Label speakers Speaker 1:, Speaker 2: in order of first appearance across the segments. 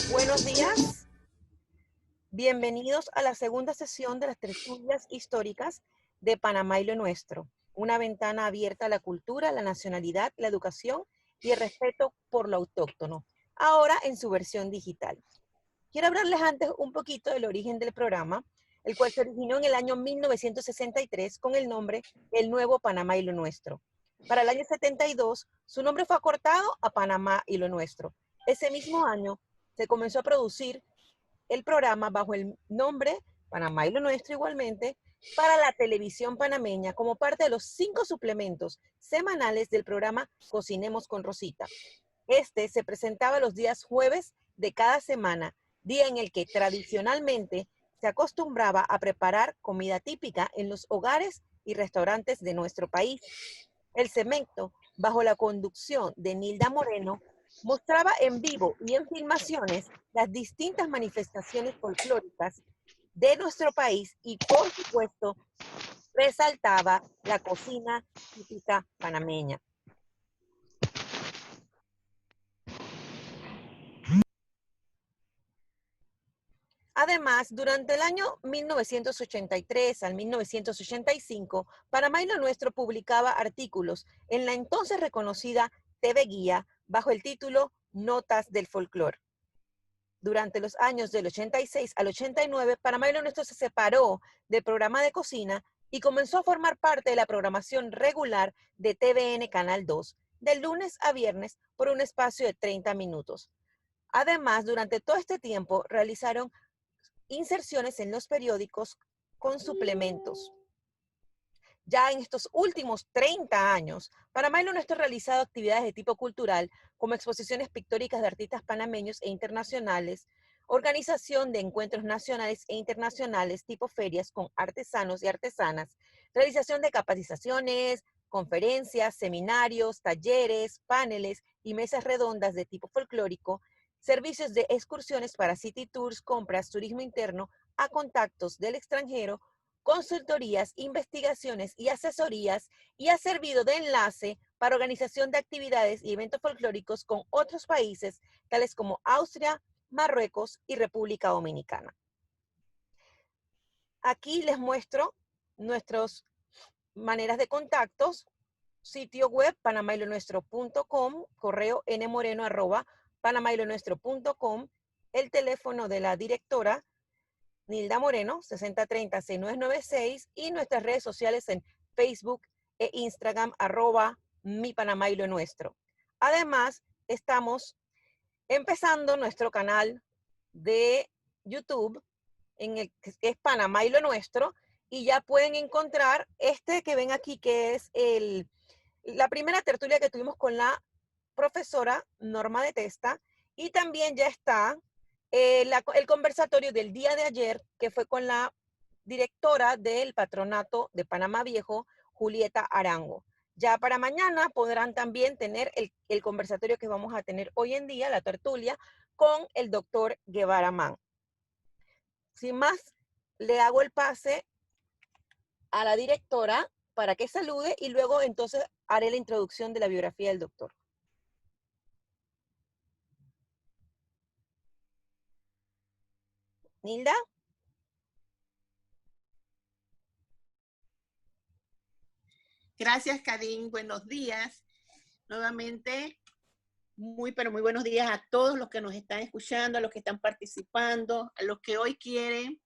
Speaker 1: Buenos días, bienvenidos a la segunda sesión de las tertulias históricas de Panamá y lo Nuestro, una ventana abierta a la cultura, la nacionalidad, la educación y el respeto por lo autóctono, ahora en su versión digital. Quiero hablarles antes un poquito del origen del programa, el cual se originó en el año 1963 con el nombre El Nuevo Panamá y lo Nuestro. Para el año 72, su nombre fue acortado a Panamá y lo Nuestro. Ese mismo año se comenzó a producir el programa bajo el nombre Panamá y lo Nuestro igualmente para la televisión panameña como parte de los 5 suplementos semanales del programa Cocinemos con Rosita. Este se presentaba los días jueves de cada semana, día en el que tradicionalmente se acostumbraba a preparar comida típica en los hogares y restaurantes de nuestro país. El segmento, bajo la conducción de Nilda Moreno, mostraba en vivo y en filmaciones las distintas manifestaciones folclóricas de nuestro país y, por supuesto, resaltaba la cocina típica panameña. Además, durante el año 1983 al 1985, Panamá y lo Nuestro publicaba artículos en la entonces reconocida TV Guía bajo el título Notas del Folclor. Durante los años del 86 al 89, Panamá y lo Nuestro se separó del programa de cocina y comenzó a formar parte de la programación regular de TVN Canal 2, de lunes a viernes por un espacio de 30 minutos. Además, durante todo este tiempo realizaron inserciones en los periódicos con suplementos. Ya en estos últimos 30 años, Panamá y lo Nuestro ha realizado actividades de tipo cultural, como exposiciones pictóricas de artistas panameños e internacionales, organización de encuentros nacionales e internacionales tipo ferias con artesanos y artesanas, realización de capacitaciones, conferencias, seminarios, talleres, paneles y mesas redondas de tipo folclórico, servicios de excursiones para city tours, compras, turismo interno, a contactos del extranjero, consultorías, investigaciones y asesorías, y ha servido de enlace para organización de actividades y eventos folclóricos con otros países, tales como Austria, Marruecos y República Dominicana. Aquí les muestro nuestras maneras de contactos: sitio web panamailonuestro.com, correo nmoreno@panamailonuestro.com, el teléfono de la directora Nilda Moreno, 6030-6996, y nuestras redes sociales en Facebook e Instagram, @mipanamailonuestro. Además, estamos empezando nuestro canal de YouTube, en el que es Panamá y lo Nuestro, y ya pueden encontrar este que ven aquí, que es la primera tertulia que tuvimos con la profesora Norma de Testa, y también ya está el conversatorio del día de ayer, que fue con la directora del Patronato de Panamá Viejo, Julieta Arango. Ya para mañana podrán también tener el conversatorio que vamos a tener hoy en día, la tertulia, con el doctor Guevara Mann. Sin más, le hago el pase a la directora para que salude y luego entonces haré la introducción de la biografía del doctor. Nilda.
Speaker 2: Gracias, Kadin. Buenos días. Nuevamente, pero muy buenos días a todos los que nos están escuchando, a los que están participando, a los que hoy quieren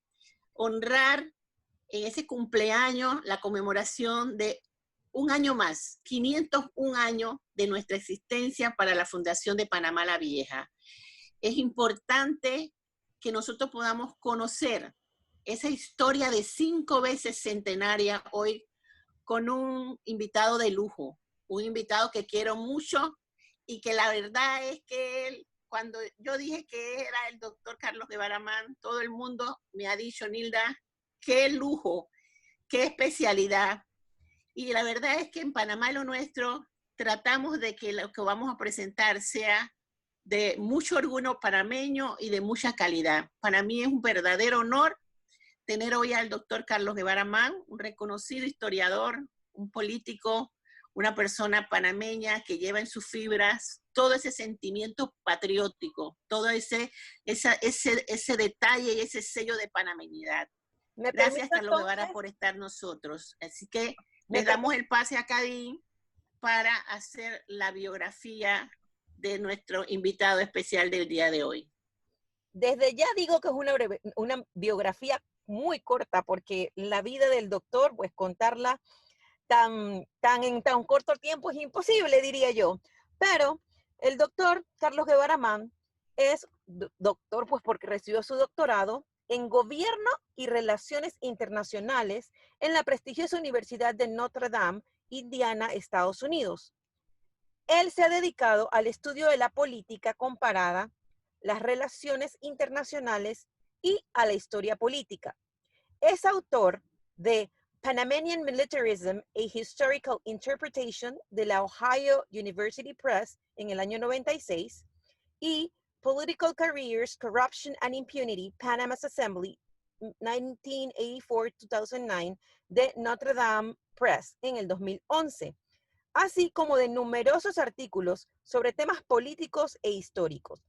Speaker 2: honrar en ese cumpleaños la conmemoración de un año más, 501 años de nuestra existencia para la Fundación de Panamá la Vieja. es importante que nosotros podamos conocer esa historia de 5 veces centenaria hoy con un invitado de lujo, un invitado que quiero mucho y que la verdad es que él, cuando yo dije que era el doctor Carlos Guevara Mann, todo el mundo me ha dicho, Nilda, qué lujo, qué especialidad. Y la verdad es que en Panamá lo nuestro tratamos de que lo que vamos a presentar sea de mucho orgullo panameño y de mucha calidad. Para mí es un verdadero honor tener hoy al doctor Carlos Guevara Mann, un reconocido historiador, un político, una persona panameña que lleva en sus fibras todo ese sentimiento patriótico, todo ese detalle y ese sello de panameñidad.
Speaker 1: Me
Speaker 2: Gracias,
Speaker 1: permito
Speaker 2: Carlos Guevara,
Speaker 1: entonces,
Speaker 2: por estar nosotros. Así que
Speaker 1: me
Speaker 2: les
Speaker 1: permito
Speaker 2: damos el pase a Cadín para hacer la biografía de nuestro invitado especial del día de hoy.
Speaker 1: Desde ya digo que es una biografía muy corta porque la vida del doctor, pues contarla en tan corto tiempo es imposible, diría yo. Pero el doctor Carlos Guevara Mann es doctor, pues porque recibió su doctorado en Gobierno y Relaciones Internacionales en la prestigiosa Universidad de Notre Dame, Indiana, Estados Unidos. Él se ha dedicado al estudio de la política comparada, las relaciones internacionales y a la historia política. Es autor de Panamanian Militarism, a Historical Interpretation de la Ohio University Press en el año 96 y Political Careers, Corruption and Impunity, Panama's Assembly, 1984-2009 de Notre Dame Press en el 2011, así como de numerosos artículos sobre temas políticos e históricos.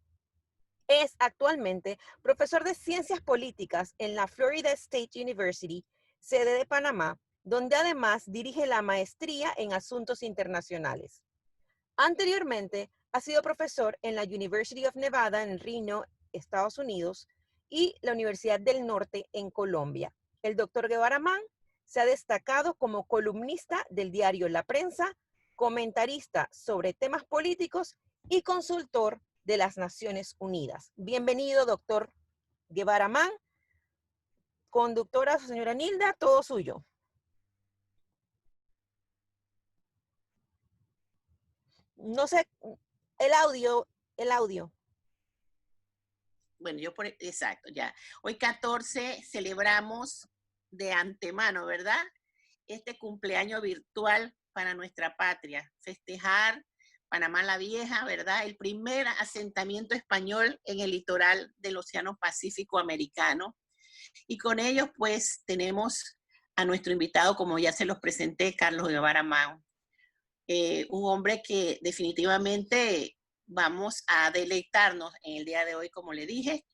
Speaker 1: Es actualmente profesor de Ciencias Políticas en la Florida State University, sede de Panamá, donde además dirige la maestría en Asuntos Internacionales. Anteriormente, ha sido profesor en la University of Nevada en Reno, Estados Unidos, y la Universidad del Norte en Colombia. El doctor Guevara Mann se ha destacado como columnista del diario La Prensa, comentarista sobre temas políticos y consultor de las Naciones Unidas. Bienvenido, doctor Guevara Mann. Conductora, señora Nilda, todo suyo. No sé, el audio.
Speaker 2: Bueno, exacto, ya. Hoy 14 celebramos de antemano, ¿verdad? Este cumpleaños virtual para nuestra patria. Festejar Panamá la Vieja, ¿verdad? El primer asentamiento español en el litoral del Océano Pacífico americano. Y con ellos, pues, tenemos a nuestro invitado, como ya se los presenté, Carlos Guevara Mann. Un hombre que definitivamente vamos a deleitarnos en el día de hoy, como le dije,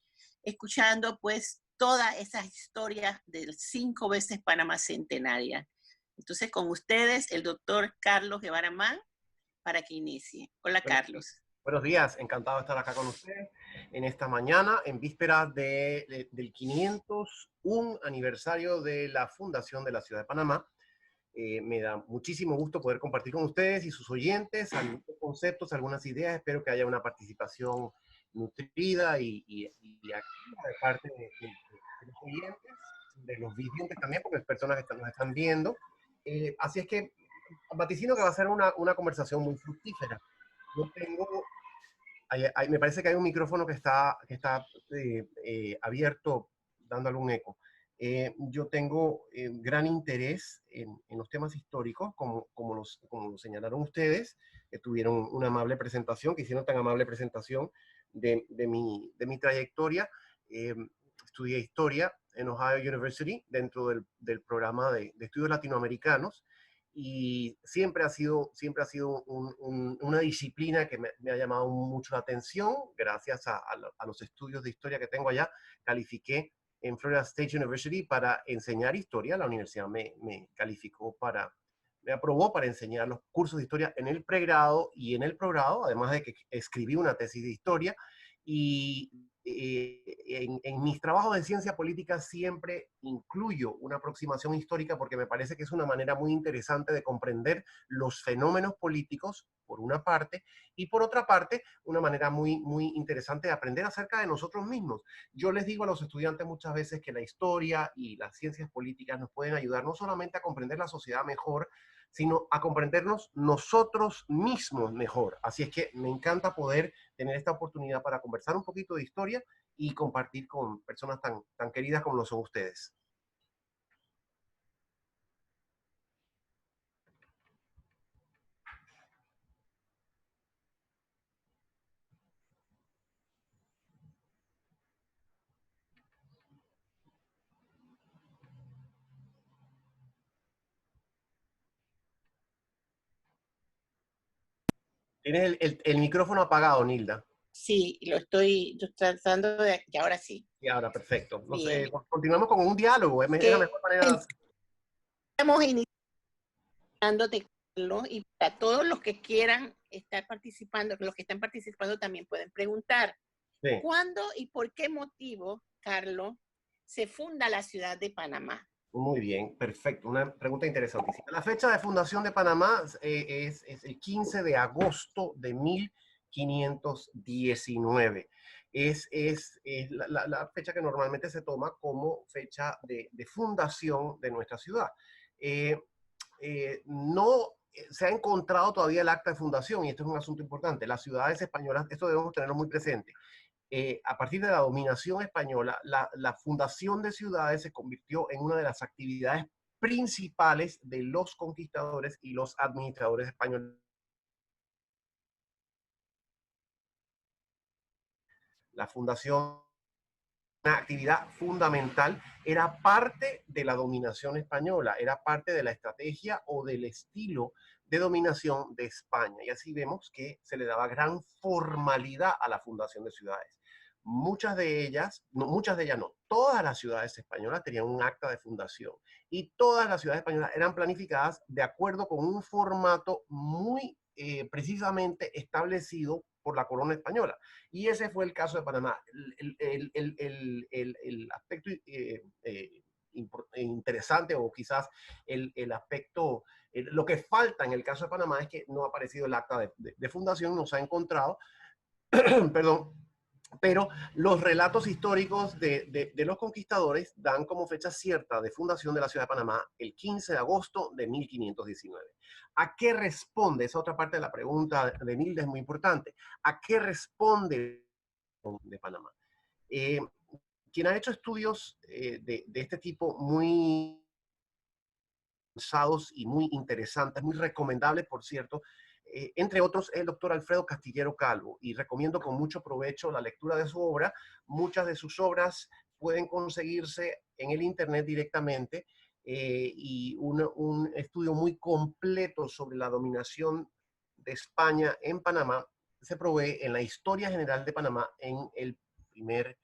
Speaker 2: escuchando pues todas esas historias del 5 veces Panamá Centenaria. Entonces, con ustedes, el doctor Carlos Guevara Mann, para que inicie. Hola, Carlos.
Speaker 3: Buenos días, encantado de estar acá con ustedes en esta mañana, en vísperas del 501 aniversario de la fundación de la Ciudad de Panamá. Me da muchísimo gusto poder compartir con ustedes y sus oyentes algunos conceptos, algunas ideas. Espero que haya una participación nutrida y activa de parte de los oyentes, de los videntes también, porque hay personas que nos están viendo. Así es que vaticino que va a ser una conversación muy fructífera. Yo tengo, me parece que hay un micrófono que está abierto, dando algún eco. Yo tengo gran interés en los temas históricos, como lo señalaron ustedes, que tuvieron una amable presentación, que hicieron tan amable presentación de mi trayectoria. Estudié historia en Ohio University dentro del programa de estudios latinoamericanos, y siempre ha sido una disciplina que me ha llamado mucho la atención. Gracias a los estudios de historia que tengo allá, califiqué en Florida State University para enseñar historia. La universidad me aprobó para enseñar los cursos de historia en el pregrado y en el progrado, además de que escribí una tesis de historia. Y en mis trabajos de ciencia política siempre incluyo una aproximación histórica porque me parece que es una manera muy interesante de comprender los fenómenos políticos, por una parte, y por otra parte, una manera muy interesante de aprender acerca de nosotros mismos. Yo les digo a los estudiantes muchas veces que la historia y las ciencias políticas nos pueden ayudar no solamente a comprender la sociedad mejor, sino a comprendernos nosotros mismos mejor. Así es que me encanta poder tener esta oportunidad para conversar un poquito de historia y compartir con personas tan queridas como lo son ustedes. Tienes el micrófono apagado, Nilda.
Speaker 2: Sí, yo tratando de, y ahora sí.
Speaker 3: Y ahora, perfecto. No
Speaker 2: Bien.
Speaker 3: sé, continuamos con un diálogo. Es la mejor manera de...
Speaker 2: Estamos iniciándote, Carlos, y para todos los que quieran estar participando, los que están participando también pueden preguntar.
Speaker 3: Sí.
Speaker 2: ¿Cuándo y por qué motivo, Carlos, se funda la ciudad de Panamá?
Speaker 3: Muy bien, perfecto. Una pregunta interesantísima. La fecha de fundación de Panamá es el 15 de agosto de 1519. Es la fecha que normalmente se toma como fecha de fundación de nuestra ciudad. No se ha encontrado todavía el acta de fundación, y esto es un asunto importante. Las ciudades españolas, esto debemos tenerlo muy presente. A partir de la dominación española, la fundación de ciudades se convirtió en una de las actividades principales de los conquistadores y los administradores españoles. La fundación, una actividad fundamental, era parte de la dominación española, era parte de la estrategia o del estilo de dominación de España. Y así vemos que se le daba gran formalidad a la fundación de ciudades. Muchas de ellas no, todas las ciudades españolas tenían un acta de fundación y todas las ciudades españolas eran planificadas de acuerdo con un formato muy precisamente establecido por la corona española. Y ese fue el caso de Panamá. El aspecto interesante, o quizás el aspecto, lo que falta en el caso de Panamá es que no ha aparecido el acta de fundación, no se ha encontrado, perdón, pero los relatos históricos de los conquistadores dan como fecha cierta de fundación de la ciudad de Panamá el 15 de agosto de 1519. ¿A qué responde? Esa otra parte de la pregunta de Nilda es muy importante. ¿A qué responde de Panamá? Quien ha hecho estudios de este tipo muy avanzados y muy interesantes, muy recomendables, por cierto, entre otros, el doctor Alfredo Castillero Calvo, y recomiendo con mucho provecho la lectura de su obra. Muchas de sus obras pueden conseguirse en el internet directamente, y un estudio muy completo sobre la dominación de España en Panamá se provee en la Historia General de Panamá en el primer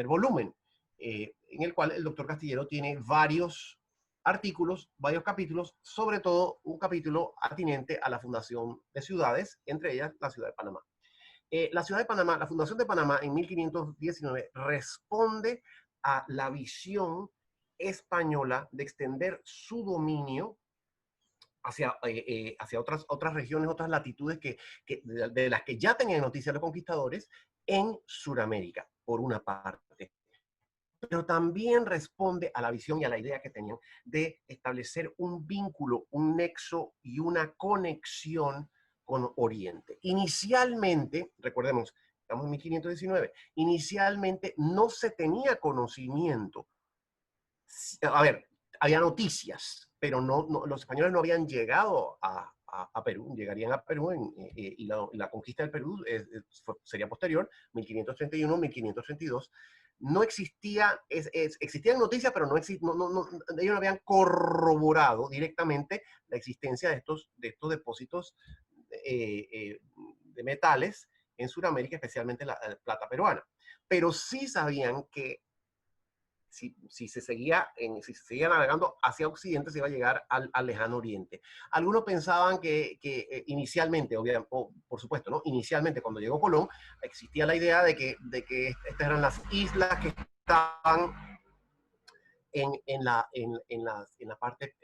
Speaker 3: volumen, en el cual el doctor Castillero tiene varios artículos, varios capítulos, sobre todo un capítulo atinente a la fundación de ciudades, entre ellas la ciudad de Panamá. La ciudad de Panamá, la fundación de Panamá en 1519 responde a la visión española de extender su dominio hacia otras regiones, otras latitudes de las que ya tenían noticia los conquistadores en Sudamérica, por una parte. Pero también responde a la visión y a la idea que tenían de establecer un vínculo, un nexo y una conexión con Oriente. Inicialmente, recordemos, estamos en 1519, inicialmente no se tenía conocimiento. A ver, había noticias, pero los españoles no habían llegado a Perú, llegarían a Perú y la conquista del Perú sería posterior, 1531, 1532. No existía, existían noticias, pero ellos no habían corroborado directamente la existencia de estos depósitos de metales en Sudamérica, especialmente la plata peruana. Pero sí sabían que si se seguía navegando hacia Occidente, se iba a llegar al lejano Oriente. Algunos pensaban que inicialmente, obviamente, por por supuesto, ¿no? Inicialmente, cuando llegó Colón, existía la idea de que estas eran las islas que estaban en la parte,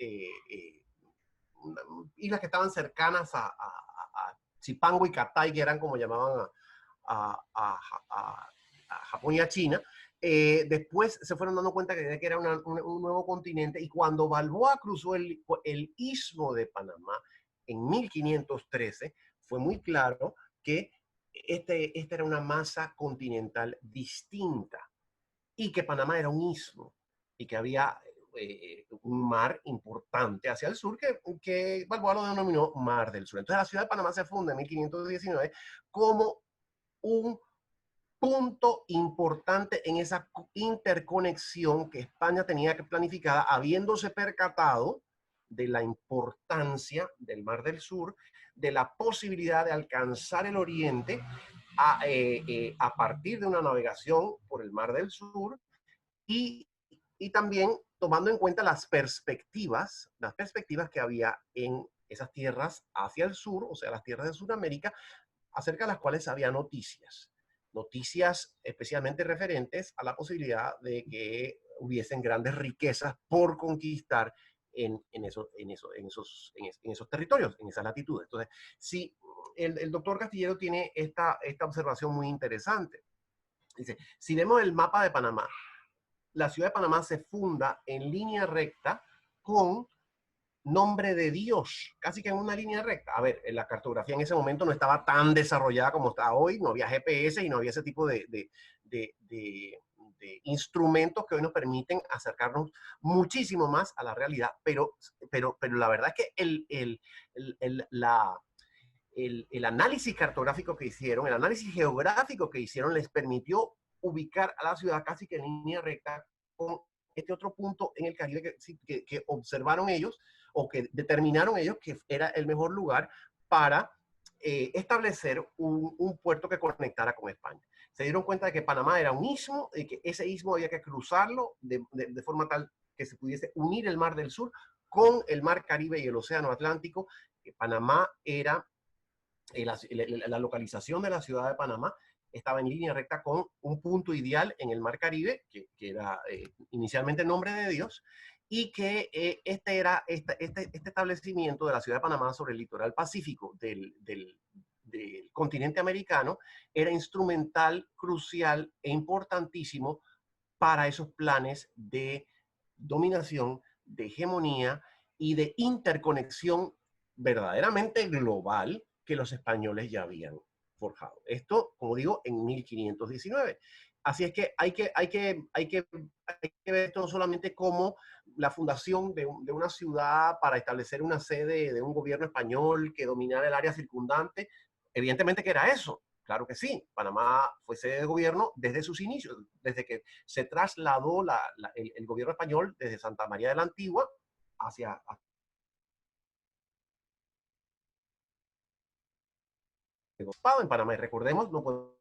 Speaker 3: islas que estaban cercanas a Zipango y Catay, que eran como llamaban a, a, a, a Japón y a China. Después se fueron dando cuenta que era un nuevo continente, y cuando Balboa cruzó el istmo de Panamá en 1513, fue muy claro que esta era una masa continental distinta y que Panamá era un istmo y que había un mar importante hacia el sur que Balboa lo denominó Mar del Sur. Entonces la ciudad de Panamá se funda en 1519 como un punto importante en esa interconexión que España tenía planificada, habiéndose percatado de la importancia del Mar del Sur, de la posibilidad de alcanzar el Oriente a partir de una navegación por el Mar del Sur, y también tomando en cuenta las perspectivas que había en esas tierras hacia el sur, o sea, las tierras de Sudamérica, acerca de las cuales había noticias especialmente referentes a la posibilidad de que hubiesen grandes riquezas por conquistar en esos territorios, en esas latitudes. Entonces, sí, el doctor Castillero tiene esta observación muy interesante. Dice, si vemos el mapa de Panamá, la ciudad de Panamá se funda en línea recta con nombre de Dios, casi que en una línea recta. A ver, la cartografía en ese momento no estaba tan desarrollada como está hoy, no había GPS y no había ese tipo de instrumentos que hoy nos permiten acercarnos muchísimo más a la realidad, pero la verdad es que el análisis cartográfico que hicieron, el análisis geográfico que hicieron, les permitió ubicar a la ciudad casi que en línea recta con este otro punto en el Caribe que observaron ellos, o que determinaron ellos que era el mejor lugar para establecer un puerto que conectara con España. Se dieron cuenta de que Panamá era un istmo y que ese istmo había que cruzarlo de forma tal que se pudiese unir el Mar del Sur con el Mar Caribe y el Océano Atlántico. Que Panamá era, la localización de la ciudad de Panamá estaba en línea recta con un punto ideal en el Mar Caribe, que era inicialmente el nombre de Dios, y que este establecimiento de la ciudad de Panamá sobre el litoral pacífico del continente americano era instrumental, crucial e importantísimo para esos planes de dominación, de hegemonía y de interconexión verdaderamente global que los españoles ya habían forjado. Esto, como digo, en 1519. Así es que hay que ver esto no solamente como la fundación de una ciudad para establecer una sede de un gobierno español que dominara el área circundante. Evidentemente que era eso, claro que sí. Panamá fue sede de gobierno desde sus inicios, desde que se trasladó el gobierno español desde Santa María de la Antigua hacia en Panamá. Y recordemos, no podemos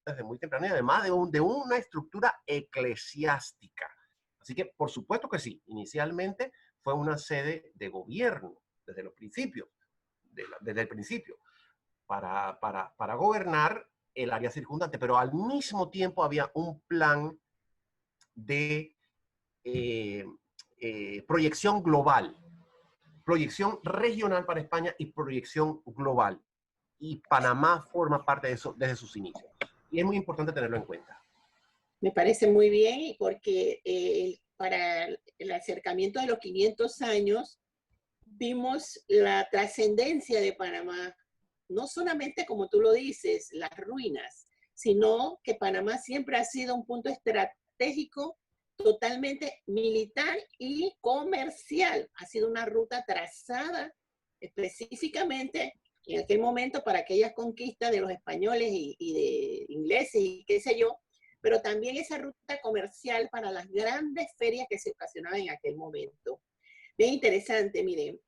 Speaker 3: desde muy temprano, y además de una estructura eclesiástica. Así que, por supuesto que sí, inicialmente fue una sede de gobierno desde los principios, desde el principio, para gobernar el área circundante, pero al mismo tiempo había un plan de proyección global, proyección regional para España y proyección global. Y Panamá forma parte de eso desde sus inicios. Y es muy importante tenerlo en cuenta.
Speaker 2: Me parece muy bien, porque para el acercamiento de los 500 años vimos la trascendencia de Panamá, no solamente como tú lo dices, las ruinas, sino que Panamá siempre ha sido un punto estratégico totalmente militar y comercial. Ha sido una ruta trazada específicamente en aquel momento para aquellas conquistas de los españoles y de ingleses y qué sé yo, pero también esa ruta comercial para las grandes ferias que se ocasionaban en aquel momento. Bien interesante, miren.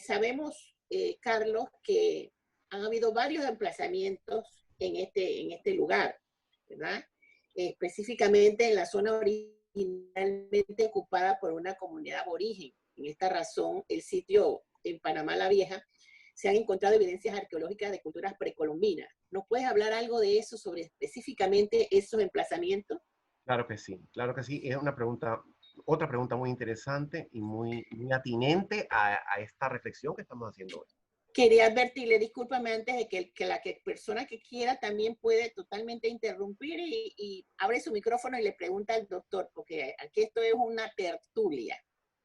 Speaker 2: Sabemos, Carlos, que han habido varios emplazamientos en este lugar, ¿verdad? Específicamente en la zona originalmente ocupada por una comunidad aborigen. En esta razón, el sitio en Panamá la Vieja se han encontrado evidencias arqueológicas de culturas precolombinas. ¿Nos puedes hablar algo de eso, sobre específicamente esos emplazamientos?
Speaker 3: Claro que sí, claro que sí. Es una pregunta, otra pregunta muy interesante y muy atinente a esta reflexión que estamos haciendo hoy.
Speaker 2: Quería advertirle, discúlpame antes de que la persona que quiera también puede totalmente interrumpir y abre su micrófono y le pregunta al doctor, porque aquí esto es una tertulia.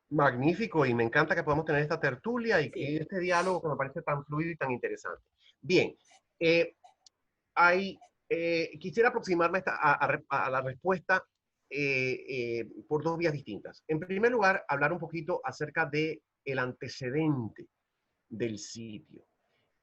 Speaker 3: Magnífico, y me encanta que podamos tener esta tertulia y
Speaker 2: Sí.
Speaker 3: este diálogo que me parece tan fluido y tan interesante. Bien, quisiera aproximarme a la respuesta por dos vías distintas. En primer lugar, hablar un poquito acerca del antecedente del sitio.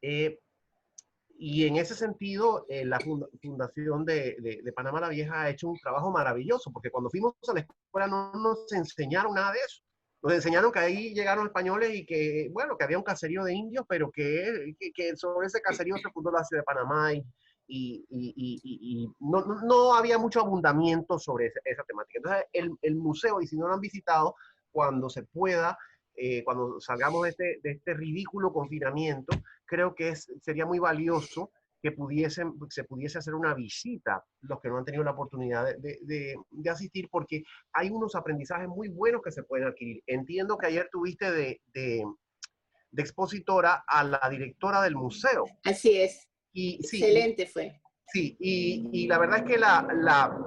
Speaker 3: Y en ese sentido, la Fundación de Panamá la Vieja ha hecho un trabajo maravilloso, porque cuando fuimos a la escuela no nos enseñaron nada de eso. Nos enseñaron que ahí llegaron españoles y que, bueno, que había un caserío de indios, pero que sobre ese caserío se fundó la ciudad de Panamá y no había mucho abundamiento sobre esa temática. Entonces, el museo, y si no lo han visitado, cuando se pueda, cuando salgamos de este ridículo confinamiento, creo que sería muy valioso que se pudiese hacer una visita, los que no han tenido la oportunidad de asistir, porque hay unos aprendizajes muy buenos que se pueden adquirir. Entiendo que ayer tuviste de expositora a la directora del museo.
Speaker 2: Así es.
Speaker 3: Y sí,
Speaker 2: Excelente fue.
Speaker 3: sí, y la verdad es que la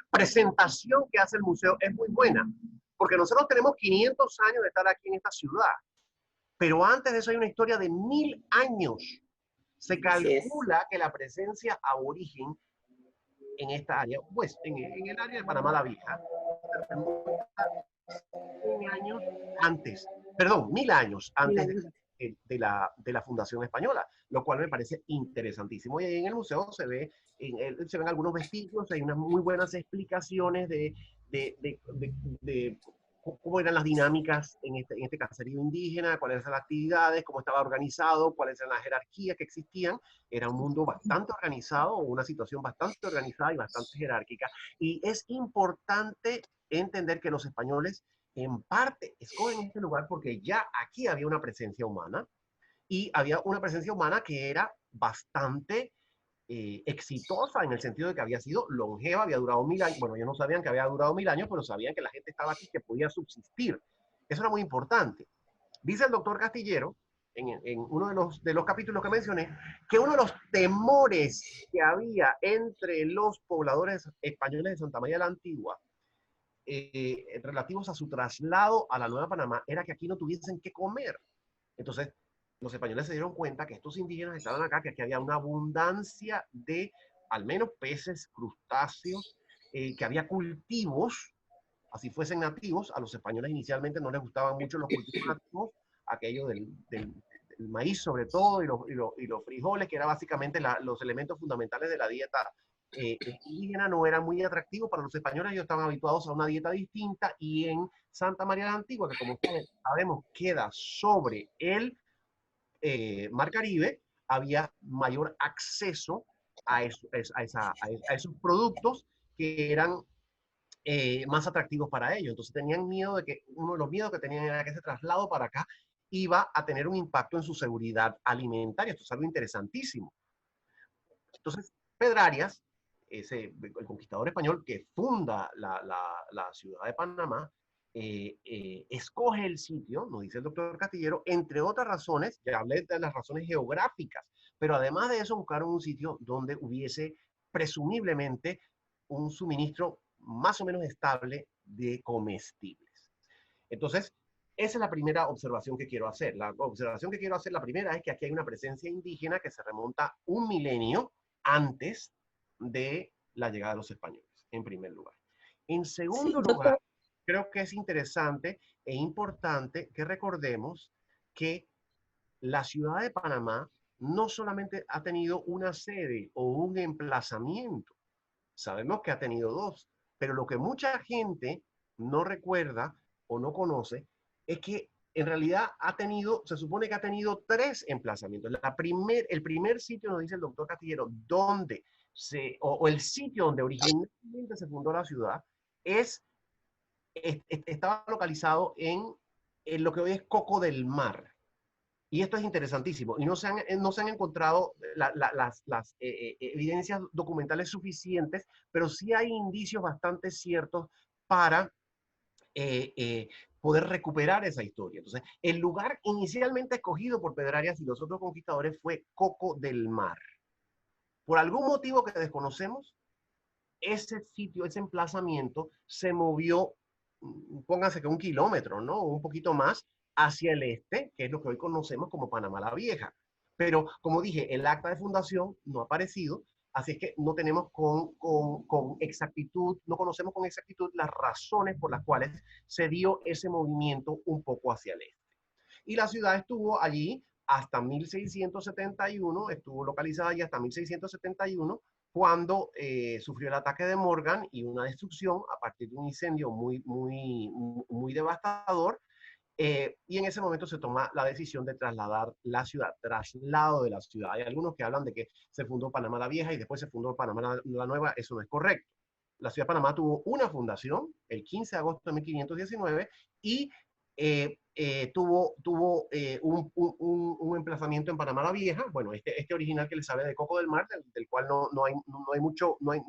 Speaker 3: presentación que hace el museo es muy buena, porque nosotros tenemos 500 años de estar aquí en esta ciudad, pero antes de eso hay una historia de 1000 años. Se
Speaker 2: Así es.
Speaker 3: calcula que la presencia aborigen en esta área, pues en el área de Panamá la Vieja, 100 años antes, perdón, 1000 años antes de la Fundación Española, lo cual me parece interesantísimo. Y ahí en el museo se ven algunos vestigios, hay unas muy buenas explicaciones de cómo eran las dinámicas en este caserío indígena, cuáles eran las actividades, cómo estaba organizado, cuáles eran las jerarquías que existían. Era un mundo bastante organizado, una situación bastante organizada y bastante jerárquica. Y es importante entender que los españoles en parte escogen este lugar porque ya aquí había una presencia humana y había una presencia humana que era bastante exitosa en el sentido de que había sido longeva, había durado 1000 años. Bueno, ellos no sabían que había durado 1000 años, pero sabían que la gente estaba aquí, que podía subsistir. Eso era muy importante. Dice el doctor Castillero, en uno de los capítulos que mencioné, que uno de los temores que había entre los pobladores españoles de Santa María la Antigua relativos a su traslado a la Nueva Panamá era que aquí no tuviesen que comer. Entonces, los españoles se dieron cuenta que estos indígenas estaban acá, que aquí había una abundancia de al menos peces, crustáceos, que había cultivos, así fuesen nativos. A los españoles inicialmente no les gustaban mucho los cultivos nativos, aquello del maíz sobre todo y los frijoles, que eran básicamente los elementos fundamentales de la dieta indígena, no era muy atractivo para los españoles. Ellos estaban habituados a una dieta distinta, y en Santa María la Antigua, que como sabemos queda sobre el Mar Caribe, había mayor acceso a esos productos que eran más atractivos para ellos. Entonces tenían miedo de que, uno de los miedos que tenían era que ese traslado para acá iba a tener un impacto en su seguridad alimentaria. Esto es algo interesantísimo. Entonces, Pedrarias, el conquistador español que funda la ciudad de Panamá, escoge el sitio, nos dice el doctor Castillero, entre otras razones, ya hablé de las razones geográficas, pero además de eso buscaron un sitio donde hubiese presumiblemente un suministro más o menos estable de comestibles. Entonces, esa es la primera observación que quiero hacer. La observación que quiero hacer, la primera, es que aquí hay una presencia indígena que se remonta un milenio antes de la llegada de los españoles, en primer lugar. En segundo lugar, creo que es interesante e importante que recordemos que la ciudad de Panamá no solamente ha tenido una sede o un emplazamiento, sabemos que ha tenido dos, pero lo que mucha gente no recuerda o no conoce es que en realidad se supone que ha tenido 3 emplazamientos. El primer sitio, nos dice el doctor Castillero, donde o el sitio donde originalmente se fundó la ciudad, estaba localizado en lo que hoy es Coco del Mar. Y esto es interesantísimo. Y no se han encontrado las evidencias documentales suficientes, pero sí hay indicios bastante ciertos para poder recuperar esa historia. Entonces, el lugar inicialmente escogido por Pedrarias y los otros conquistadores fue Coco del Mar. Por algún motivo que desconocemos, ese sitio, ese emplazamiento se movió, pónganse que 1 kilómetro, ¿no? Un poquito más hacia el este, que es lo que hoy conocemos como Panamá la Vieja. Pero, como dije, el acta de fundación no ha aparecido, así es que no tenemos con exactitud, no conocemos con exactitud las razones por las cuales se dio ese movimiento un poco hacia el este. Y la ciudad estuvo allí hasta 1671, estuvo localizada allí hasta 1671, cuando sufrió el ataque de Morgan y una destrucción a partir de un incendio muy devastador. Y en ese momento se toma la decisión de trasladar la ciudad, traslado de la ciudad. Hay algunos que hablan de que se fundó Panamá la Vieja y después se fundó Panamá la Nueva. Eso no es correcto. La ciudad de Panamá tuvo una fundación el 15 de agosto de 1519 y tuvo un emplazamiento en Panamá la Vieja. Bueno, este original que les hablé de Coco del Mar, del cual no hay mucho, no es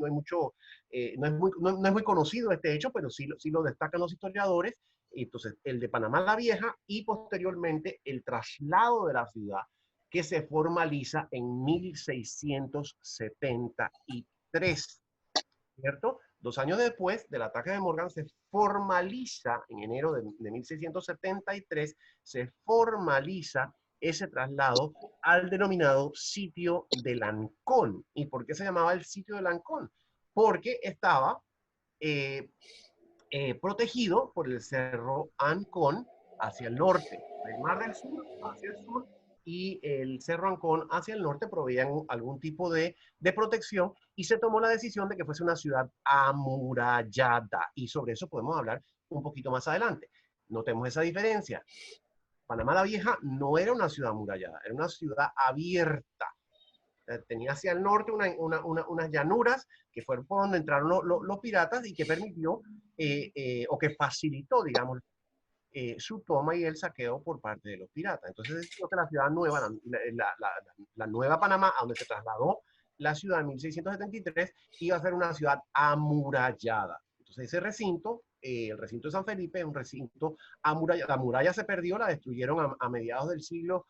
Speaker 3: muy conocido este hecho, pero sí lo destacan los historiadores. Entonces, el de Panamá la Vieja y posteriormente el traslado de la ciudad que se formaliza en 1673, ¿cierto? 2 años después del ataque de Morgan se formaliza, en enero de 1673, se formaliza ese traslado al denominado sitio de Lancón. ¿Y por qué se llamaba el sitio de Lancón? Porque estaba protegido por el cerro Ancón hacia el norte, el Mar del Sur hacia el sur y el cerro Ancón hacia el norte proveían algún tipo de protección y se tomó la decisión de que fuese una ciudad amurallada y sobre eso podemos hablar un poquito más adelante. Notemos esa diferencia. Panamá la Vieja no era una ciudad amurallada, era una ciudad abierta. Tenía hacia el norte unas llanuras que fueron por donde entraron los piratas y que permitió o que facilitó, digamos, su toma y el saqueo por parte de los piratas. Entonces, es que la ciudad nueva, la nueva Panamá, a donde se trasladó la ciudad en 1673, iba a ser una ciudad amurallada. Entonces, ese recinto, el recinto de San Felipe, es un recinto amurallado. La muralla se perdió, la destruyeron a mediados del siglo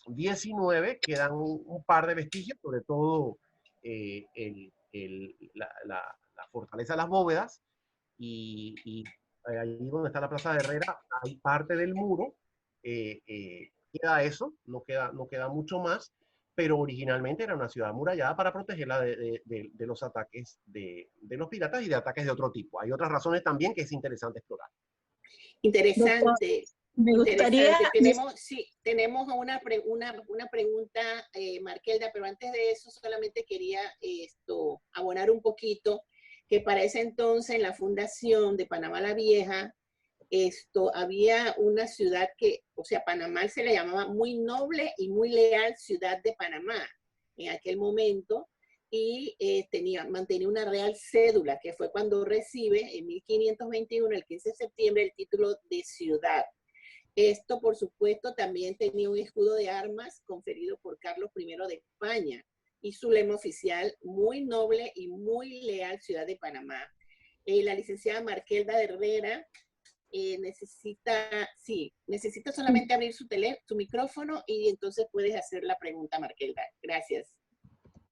Speaker 3: 19, quedan un par de vestigios, sobre todo la fortaleza de las bóvedas, y ahí donde está la Plaza de Herrera hay parte del muro, queda eso, no queda mucho más, pero originalmente era una ciudad amurallada para protegerla de los ataques de los piratas y de ataques de otro tipo. Hay otras razones también que es interesante explorar.
Speaker 2: Interesante.
Speaker 4: Doctor, me gustaría...
Speaker 2: Tenemos una pregunta, Markelda, pero antes de eso solamente quería abonar un poquito que para ese entonces en la fundación de Panamá la Vieja, había una ciudad que, o sea, Panamá se le llamaba muy noble y muy leal ciudad de Panamá en aquel momento, y mantenía una real cédula, que fue cuando recibe en 1521, el 15 de septiembre, el título de ciudad. Esto, por supuesto, también tenía un escudo de armas conferido por Carlos I de España y su lema oficial, muy noble y muy leal ciudad de Panamá. La licenciada Markelda de Herrera necesita solamente abrir su micrófono y entonces puedes hacer la pregunta, Markelda. Gracias.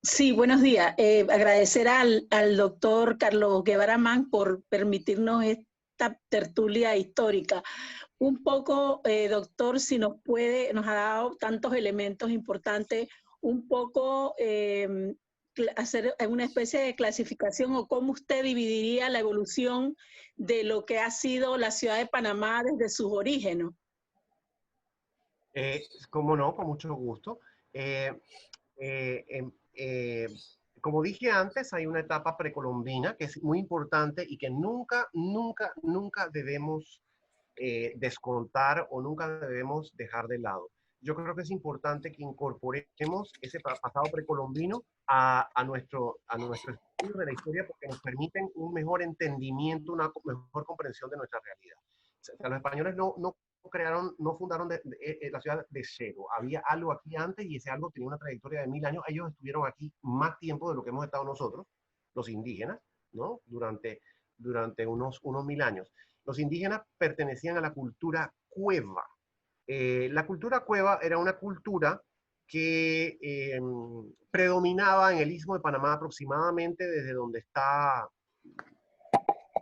Speaker 4: Sí, buenos días. Agradecer al doctor Carlos Guevara Mann por permitirnos esta tertulia histórica. Un poco, doctor, si nos ha dado tantos elementos importantes, un poco hacer una especie de clasificación o cómo usted dividiría la evolución de lo que ha sido la ciudad de Panamá desde sus orígenes.
Speaker 3: Cómo no, con mucho gusto. Como dije antes, hay una etapa precolombina que es muy importante y que nunca debemos descontar o nunca debemos dejar de lado. Yo creo que es importante que incorporemos ese pasado precolombino a nuestro estudio de la historia porque nos permiten un mejor entendimiento, una mejor comprensión de nuestra realidad. O sea, los españoles no fundaron la ciudad de cero. Había algo aquí antes y ese algo tenía una trayectoria de 1000 años. Ellos estuvieron aquí más tiempo de lo que hemos estado nosotros, los indígenas, ¿no? Durante unos 1000 años. Los indígenas pertenecían a la cultura cueva. La cultura cueva era una cultura que predominaba en el Istmo de Panamá aproximadamente desde donde está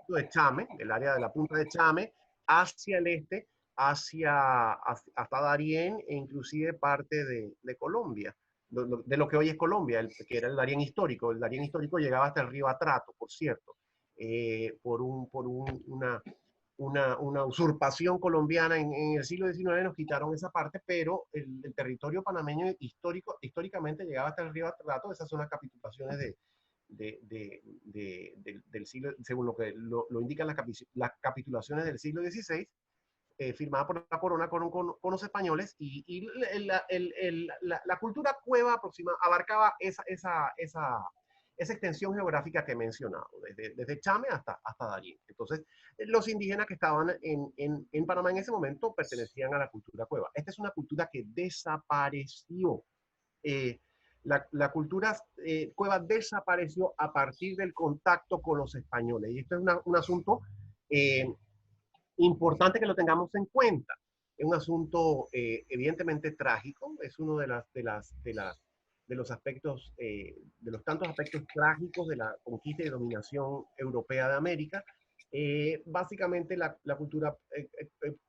Speaker 3: de Chame, el área de la punta de Chame, hacia el este, hasta Darién e inclusive parte de Colombia, de lo que hoy es Colombia, que era el Darién histórico. El Darién histórico llegaba hasta el río Atrato, por cierto, por una usurpación colombiana en el siglo XIX nos quitaron esa parte, pero el territorio panameño históricamente llegaba hasta el río Atrato. Esas son las capitulaciones del siglo, según lo que lo indican las capitulaciones del siglo XVI, firmada por la corona con los españoles, y la cultura cueva abarcaba esa extensión geográfica que he mencionado, desde Chame hasta Darién. Entonces, los indígenas que estaban en Panamá en ese momento pertenecían a la cultura cueva. Esta es una cultura que desapareció. La cultura cueva desapareció a partir del contacto con los españoles. Y esto es un asunto importante que lo tengamos en cuenta. Es un asunto evidentemente trágico, es uno de los aspectos, de los tantos aspectos trágicos de la conquista y dominación europea de América. Básicamente la cultura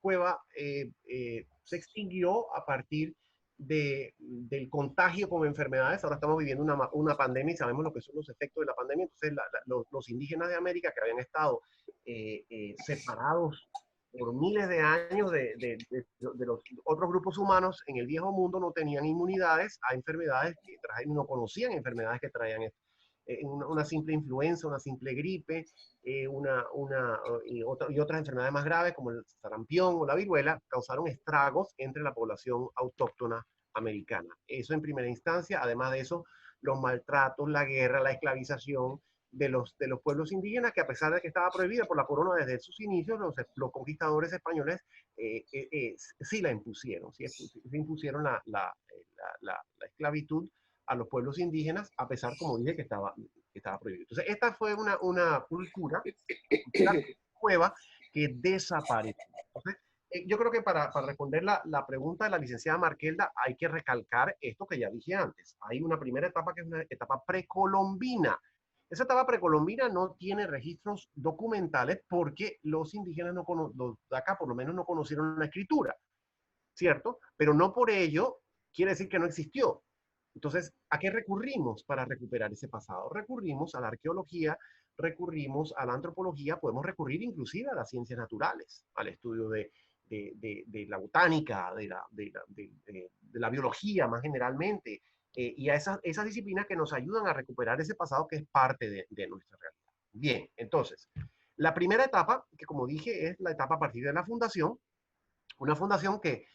Speaker 3: cueva se extinguió a partir del contagio con enfermedades. Ahora estamos viviendo una pandemia y sabemos lo que son los efectos de la pandemia. Entonces los indígenas de América que habían estado separados por miles de años de los otros grupos humanos en el viejo mundo no tenían inmunidades a enfermedades que traían, no conocían enfermedades que traían una simple influenza, una simple gripe, y otras enfermedades más graves como el sarampión o la viruela causaron estragos entre la población autóctona americana. Eso en primera instancia. Además de eso, los maltratos, la guerra, la esclavización de los pueblos indígenas, que a pesar de que estaba prohibida por la corona desde sus inicios, los conquistadores españoles sí la impusieron, sí impusieron la esclavitud a los pueblos indígenas, a pesar, como dije, que estaba prohibido. Entonces, esta fue una cultura cueva que desapareció. Entonces, yo creo que para responder la pregunta de la licenciada Markelda, hay que recalcar esto que ya dije antes. Hay una primera etapa que es una etapa precolombina. Esa etapa precolombina no tiene registros documentales porque los indígenas los de acá por lo menos no conocieron la escritura, ¿cierto? Pero no por ello quiere decir que no existió. Entonces, ¿a qué recurrimos para recuperar ese pasado? Recurrimos a la arqueología, recurrimos a la antropología, podemos recurrir inclusive a las ciencias naturales, al estudio de la botánica, de la biología más generalmente, y a esas disciplinas que nos ayudan a recuperar ese pasado que es parte de nuestra realidad. Bien, entonces, la primera etapa, que como dije, es la etapa a partir de la fundación, una fundación que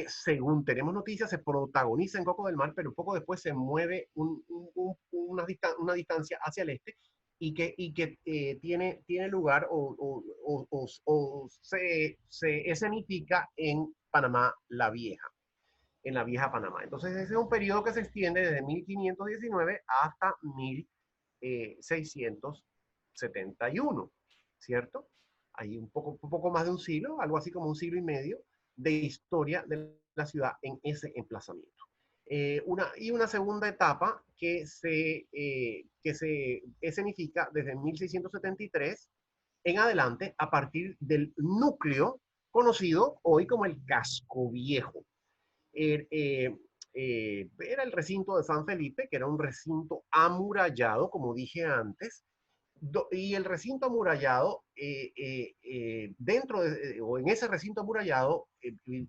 Speaker 3: según tenemos noticias se protagoniza en Coco del Mar, pero poco después se mueve una distancia hacia el este y que tiene lugar o se escenifica en Panamá la Vieja, en la Vieja Panamá. Entonces ese es un periodo que se extiende desde 1519 hasta 1671, ¿cierto? Hay un poco más de un siglo, algo así como un siglo y medio de historia de la ciudad en ese emplazamiento. Una segunda etapa que se escenifica desde 1673 en adelante a partir del núcleo conocido hoy como el Casco Viejo. Era el recinto de San Felipe, que era un recinto amurallado, como dije antes, y el recinto amurallado, dentro o en ese recinto amurallado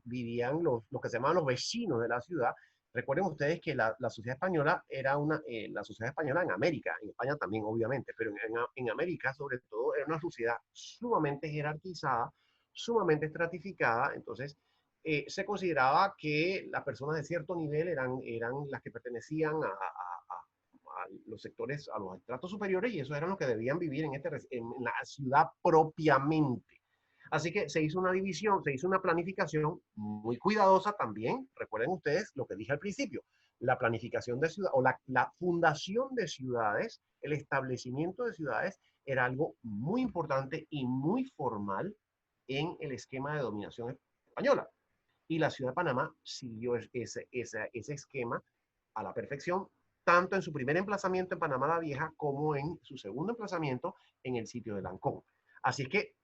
Speaker 3: vivían los que se llamaban los vecinos de la ciudad. Recuerden ustedes que la sociedad española era la sociedad española en América, en España también obviamente, pero en América sobre todo era una sociedad sumamente jerarquizada, sumamente estratificada. Entonces, se consideraba que las personas de cierto nivel eran las que pertenecían a los sectores, a los estratos superiores, y esos eran los que debían vivir en la ciudad propiamente. Así que se hizo una división, se hizo una planificación muy cuidadosa también. Recuerden ustedes lo que dije al principio, la planificación de ciudades, o la fundación de ciudades, el establecimiento de ciudades, era algo muy importante y muy formal en el esquema de dominación española. Y la ciudad de Panamá siguió ese esquema a la perfección, tanto en su primer emplazamiento en Panamá la Vieja como en su segundo emplazamiento en el sitio de Lancón. Así que,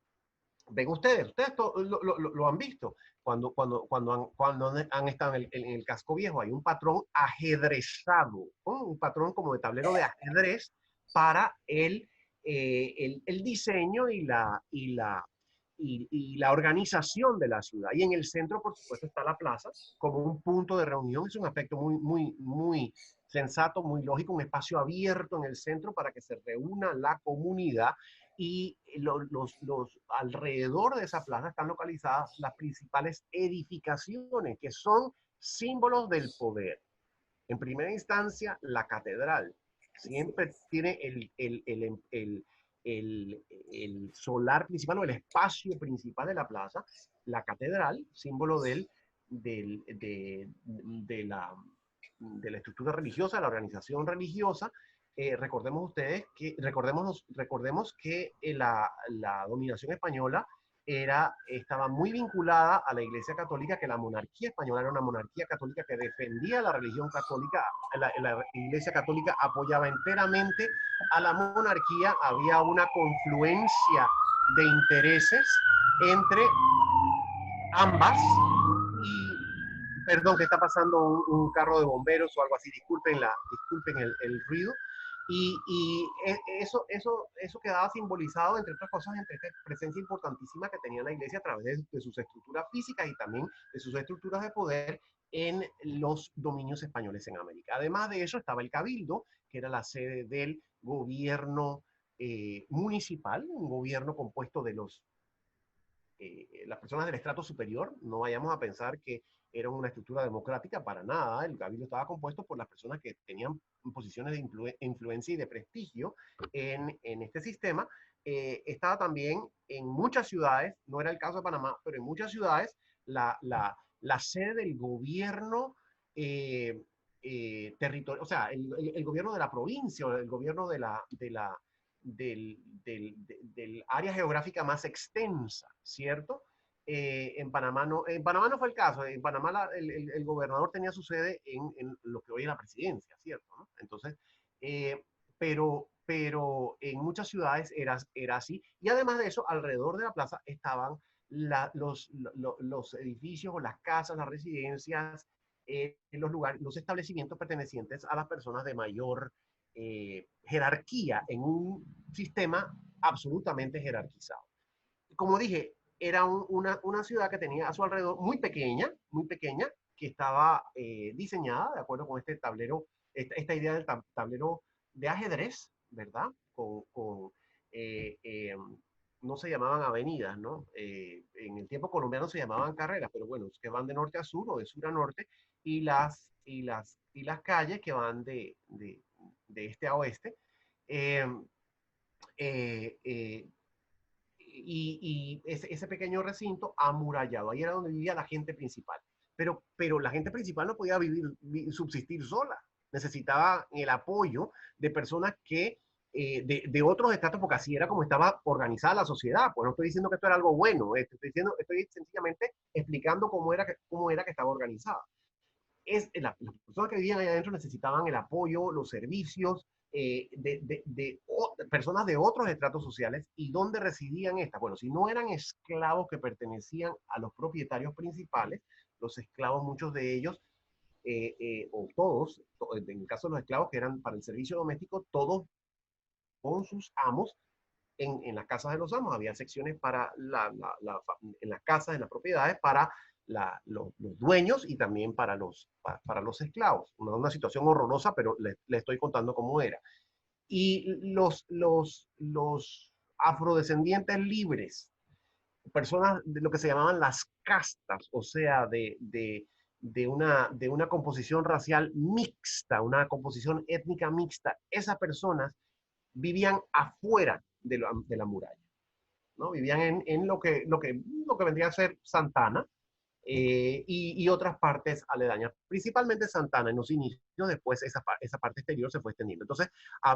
Speaker 3: ven ustedes lo han visto. Cuando han estado en el casco viejo, hay un patrón ajedrezado, ¿no? Un patrón como de tablero de ajedrez para el diseño y la organización de la ciudad. Y en el centro, por supuesto, está la plaza como un punto de reunión. Es un aspecto muy sensato, muy lógico, un espacio abierto en el centro para que se reúna la comunidad. Y alrededor de esa plaza están localizadas las principales edificaciones, que son símbolos del poder. En primera instancia, la catedral siempre tiene el solar principal o el espacio principal de la plaza, la catedral, símbolo de la estructura religiosa, la organización religiosa. Recordemos que la dominación española estaba muy vinculada a la Iglesia Católica, que la monarquía española era una monarquía católica que defendía la religión católica. La Iglesia Católica apoyaba enteramente a la monarquía. Había una confluencia de intereses entre ambas. Y, perdón, que está pasando un carro de bomberos o algo así, disculpen el ruido. Y eso quedaba simbolizado, entre otras cosas, entre esta presencia importantísima que tenía la iglesia a través de sus estructuras físicas y también de sus estructuras de poder en los dominios españoles en América. Además de eso estaba el Cabildo, que era la sede del gobierno municipal, un gobierno compuesto de las personas del estrato superior. No vayamos a pensar que era una estructura democrática, para nada. El cabildo estaba compuesto por las personas que tenían posiciones de influencia y de prestigio en este sistema. Estaba también en muchas ciudades, no era el caso de Panamá, pero en muchas ciudades la sede del gobierno territorial, o sea, el gobierno de la provincia o el gobierno del área geográfica más extensa, ¿cierto? En Panamá no fue el caso. En Panamá el gobernador tenía su sede en lo que hoy es la presidencia, ¿cierto? ¿No? Entonces, pero en muchas ciudades era así. Y además de eso, alrededor de la plaza estaban los edificios o las casas, las residencias, los establecimientos pertenecientes a las personas de mayor jerarquía en un sistema absolutamente jerarquizado. Como dije, era una ciudad que tenía a su alrededor muy pequeña, que estaba diseñada de acuerdo con este tablero, esta idea del tablero de ajedrez, ¿verdad? No se llamaban avenidas, ¿no? En el tiempo colombiano se llamaban carreras, pero bueno, que van de norte a sur o de sur a norte, y las calles que van de este a oeste. Y ese pequeño recinto amurallado, ahí era donde vivía la gente principal. Pero la gente principal no podía subsistir sola. Necesitaba el apoyo de personas que, de otros estratos, porque así era como estaba organizada la sociedad. Pues no estoy diciendo que esto era algo bueno, estoy sencillamente explicando cómo era que estaba organizada. Las personas que vivían allá adentro necesitaban el apoyo, los servicios de personas de otros estratos sociales. ¿Y dónde residían estas? Bueno, si no eran esclavos que pertenecían a los propietarios principales, los esclavos, muchos de ellos, o todos, en el caso de los esclavos que eran para el servicio doméstico, todos con sus amos en las casas de los amos. Había secciones para en las casas, en las propiedades, para los dueños y también para los esclavos. Una situación horrorosa, pero le estoy contando cómo era. Y los afrodescendientes libres personas de lo que se llamaban las castas, o sea, de una composición racial mixta, una composición étnica mixta. Esas personas vivían afuera de la muralla, ¿no? Vivían en lo que vendría a ser Santana, y otras partes aledañas, principalmente Santana en los inicios, después esa parte exterior se fue extendiendo. Entonces,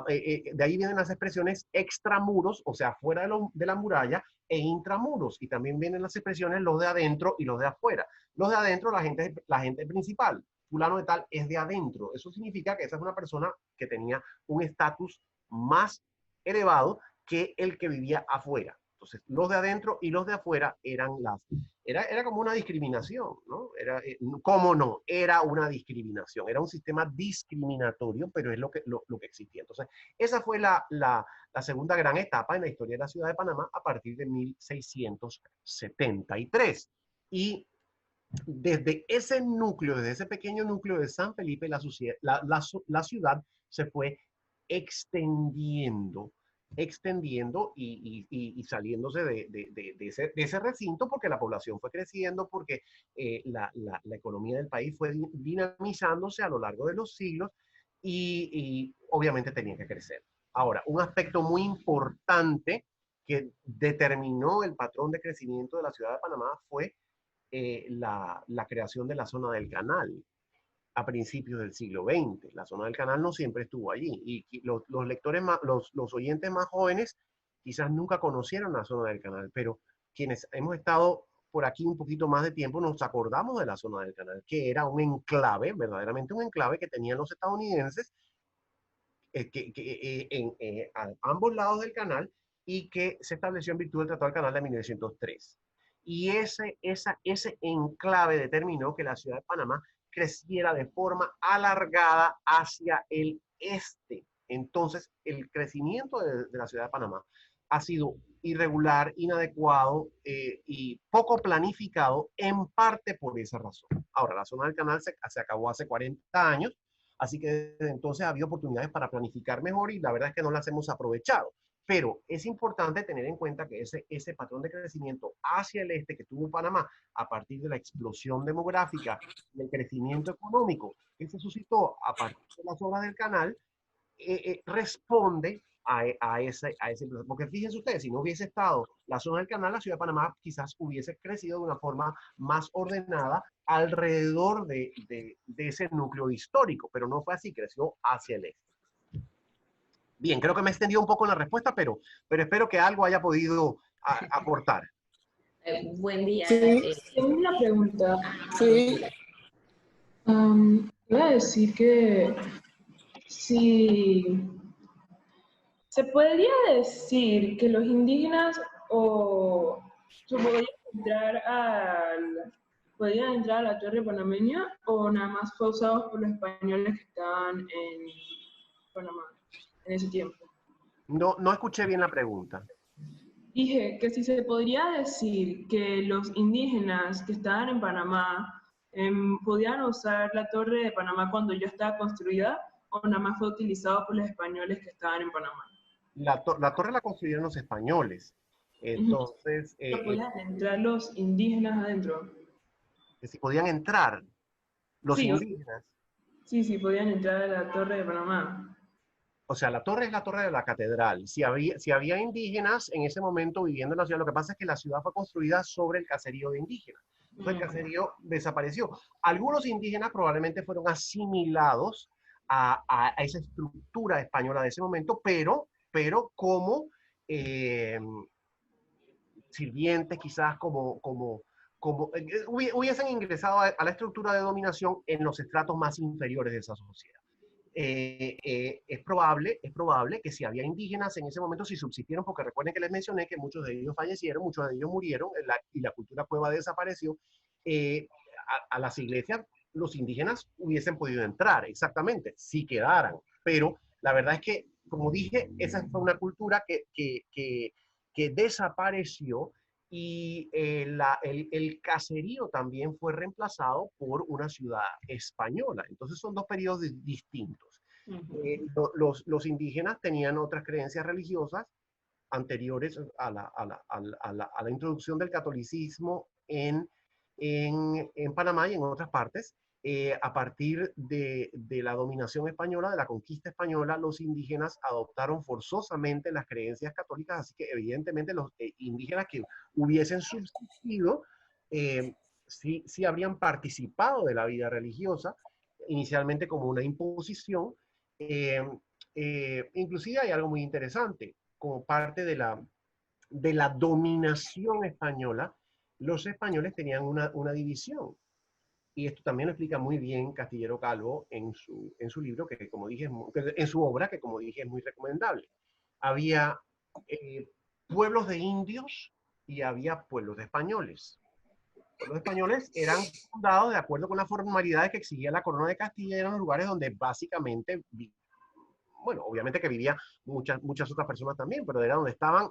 Speaker 3: de ahí vienen las expresiones extramuros, o sea, fuera de la muralla, e intramuros, y también vienen las expresiones los de adentro y los de afuera. Los de adentro, la gente principal, fulano de tal, es de adentro. Eso significa que esa es una persona que tenía un estatus más elevado que el que vivía afuera. Entonces, los de adentro y los de afuera era como una discriminación, ¿no? ¿Cómo no? Era una discriminación, era un sistema discriminatorio, pero es lo que existía. Entonces, esa fue la segunda gran etapa en la historia de la ciudad de Panamá a partir de 1673. Y desde ese núcleo, desde ese pequeño núcleo de San Felipe, la ciudad se fue extendiendo y saliéndose de ese recinto, porque la población fue creciendo, porque la economía del país fue dinamizándose a lo largo de los siglos, y obviamente tenía que crecer. Ahora, un aspecto muy importante que determinó el patrón de crecimiento de la ciudad de Panamá fue la creación de la zona del canal a principios del siglo XX. La zona del canal no siempre estuvo allí, y los lectores los oyentes más jóvenes quizás nunca conocieron la zona del canal, pero quienes hemos estado por aquí un poquito más de tiempo nos acordamos de la zona del canal, que era un enclave, verdaderamente un enclave que tenían los estadounidenses, a ambos lados del canal, y que se estableció en virtud del Tratado del Canal de 1903. Y ese enclave determinó que la ciudad de Panamá creciera de forma alargada hacia el este. Entonces, el crecimiento de la ciudad de Panamá ha sido irregular, inadecuado, y poco planificado, en parte por esa razón. Ahora, la zona del canal se acabó hace 40 años, así que desde entonces ha habido oportunidades para planificar mejor, y la verdad es que no las hemos aprovechado. Pero es importante tener en cuenta que ese patrón de crecimiento hacia el este que tuvo Panamá a partir de la explosión demográfica y el crecimiento económico que se suscitó a partir de las obras del canal, responde a ese. Porque fíjense ustedes, si no hubiese estado la zona del canal, la ciudad de Panamá quizás hubiese crecido de una forma más ordenada alrededor de ese núcleo histórico, pero no fue así, creció hacia el este. Bien, creo que me he extendido un poco en la respuesta, pero espero que algo haya podido aportar.
Speaker 5: Buen día.
Speaker 6: Sí, tengo una pregunta. Sí. Voy a decir que si se podría decir que los indígenas podían entrar a la Torre Panameña, o nada más fue usado por los españoles que estaban en Panamá en ese tiempo.
Speaker 3: No escuché bien la pregunta.
Speaker 6: Dije que si se podría decir que los indígenas que estaban en Panamá podían usar la Torre de Panamá cuando ya estaba construida, o nada más fue utilizado por los españoles que estaban en Panamá.
Speaker 3: La torre la construyeron los españoles. Entonces,
Speaker 6: ¿No podían entrar los indígenas adentro?
Speaker 3: que si podían entrar los indígenas.
Speaker 6: Sí, podían entrar a la Torre de Panamá.
Speaker 3: O sea, la torre es la torre de la catedral. Si había indígenas en ese momento viviendo en la ciudad, lo que pasa es que la ciudad fue construida sobre el caserío de indígenas. Entonces el caserío desapareció. Algunos indígenas probablemente fueron asimilados a esa estructura española de ese momento, pero como sirvientes, quizás hubiesen ingresado a la estructura de dominación en los estratos más inferiores de esa sociedad. Es probable que si había indígenas en ese momento, si subsistieron, porque recuerden que les mencioné que muchos de ellos fallecieron, muchos de ellos murieron, y la cultura cueva desapareció, a las iglesias los indígenas hubiesen podido entrar, exactamente, si quedaran. Pero la verdad es que, como dije, esa fue una cultura que desapareció, y el caserío también fue reemplazado por una ciudad española. Entonces son dos periodos distintos. Los indígenas tenían otras creencias religiosas, anteriores a la introducción del catolicismo en Panamá y en otras partes. A partir de la dominación española, de la conquista española, los indígenas adoptaron forzosamente las creencias católicas, así que evidentemente los indígenas que hubiesen subsistido sí habrían participado de la vida religiosa, inicialmente como una imposición. Inclusive hay algo muy interesante, como parte de la dominación española, los españoles tenían una división. Y esto también lo explica muy bien Castillero Calvo en su libro, que como dije, en su obra, que como dije es muy recomendable. Había pueblos de indios y había pueblos de españoles. Los españoles eran fundados de acuerdo con las formalidades que exigía la corona de Castilla, y eran lugares donde básicamente, bueno, obviamente que vivían muchas otras personas también, pero era donde estaban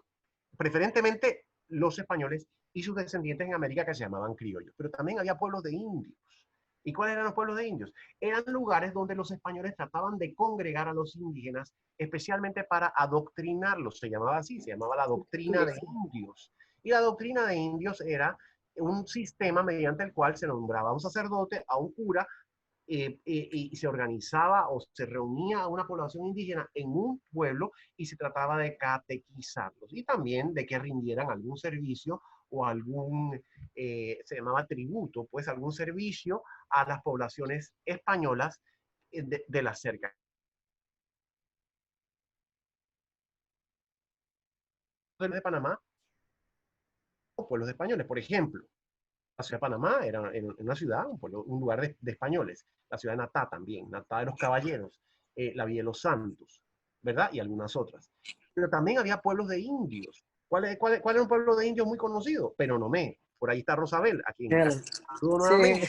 Speaker 3: preferentemente los españoles y sus descendientes en América, que se llamaban criollos. Pero también había pueblos de indios. ¿Y cuáles eran los pueblos de indios? Eran lugares donde los españoles trataban de congregar a los indígenas, especialmente para adoctrinarlos. Se llamaba así, se llamaba la doctrina de indios. Y la doctrina de indios era un sistema mediante el cual se nombraba a un sacerdote, a un cura, y se organizaba o se reunía a una población indígena en un pueblo y se trataba de catequizarlos y también de que rindieran algún servicio o algún, se llamaba tributo, pues algún servicio a las poblaciones españolas de la cerca. De Panamá, o pueblos españoles, por ejemplo. La ciudad de Panamá era una ciudad, un lugar de españoles. La ciudad de Natá también, Natá de los Caballeros, la Villa de los Santos, ¿verdad? Y algunas otras. Pero también había pueblos de indios. ¿Cuál era un pueblo de indios muy conocido? Penonomé. Por ahí está Rosabel, aquí en saludo nuevamente.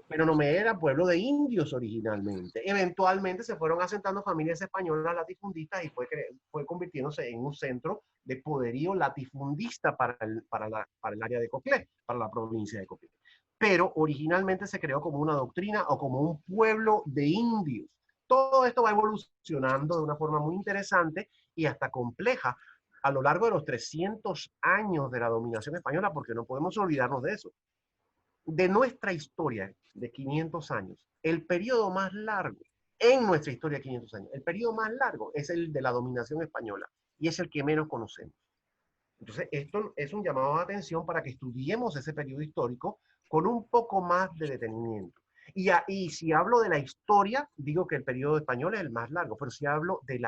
Speaker 3: Penonomé era pueblo de indios originalmente. Eventualmente se fueron asentando familias españolas latifundistas y fue convirtiéndose en un centro de poderío latifundista para el área de Coclé, para la provincia de Coclé. Pero originalmente se creó como una doctrina o como un pueblo de indios. Todo esto va evolucionando de una forma muy interesante y hasta compleja a lo largo de los 300 años de la dominación española, porque no podemos olvidarnos de eso. De nuestra historia de 500 años, el periodo más largo en nuestra historia de 500 años, el periodo más largo es el de la dominación española y es el que menos conocemos. Entonces, esto es un llamado de atención para que estudiemos ese periodo histórico con un poco más de detenimiento. Y si hablo de la historia, digo que el periodo español es el más largo, pero si hablo de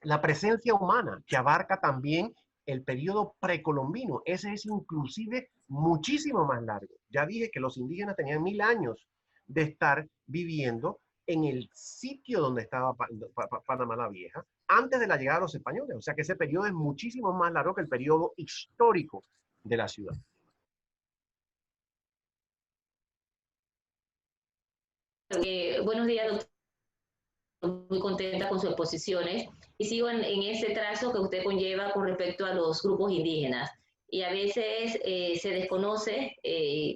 Speaker 3: la presencia humana, que abarca también el periodo precolombino, ese es inclusive muchísimo más largo. Ya dije que los indígenas tenían 1000 años de estar viviendo en el sitio donde estaba Panamá la Vieja, antes de la llegada de los españoles. O sea que ese periodo es muchísimo más largo que el periodo histórico de la ciudad.
Speaker 5: Buenos días, doctor. Muy contenta con sus exposiciones y sigo en ese trazo que usted conlleva con respecto a los grupos indígenas. Y a veces se desconoce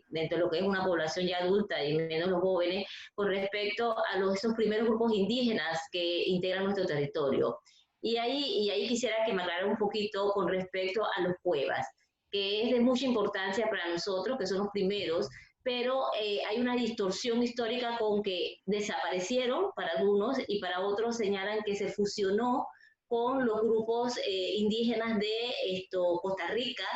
Speaker 5: dentro de lo que es una población ya adulta y menos los jóvenes con respecto a esos primeros grupos indígenas que integran nuestro territorio. Y ahí quisiera que me aclarara un poquito con respecto a los cuevas, que es de mucha importancia para nosotros, que son los primeros, pero hay una distorsión histórica con que desaparecieron para algunos y para otros señalan que se fusionó con los grupos indígenas de Costa Rica,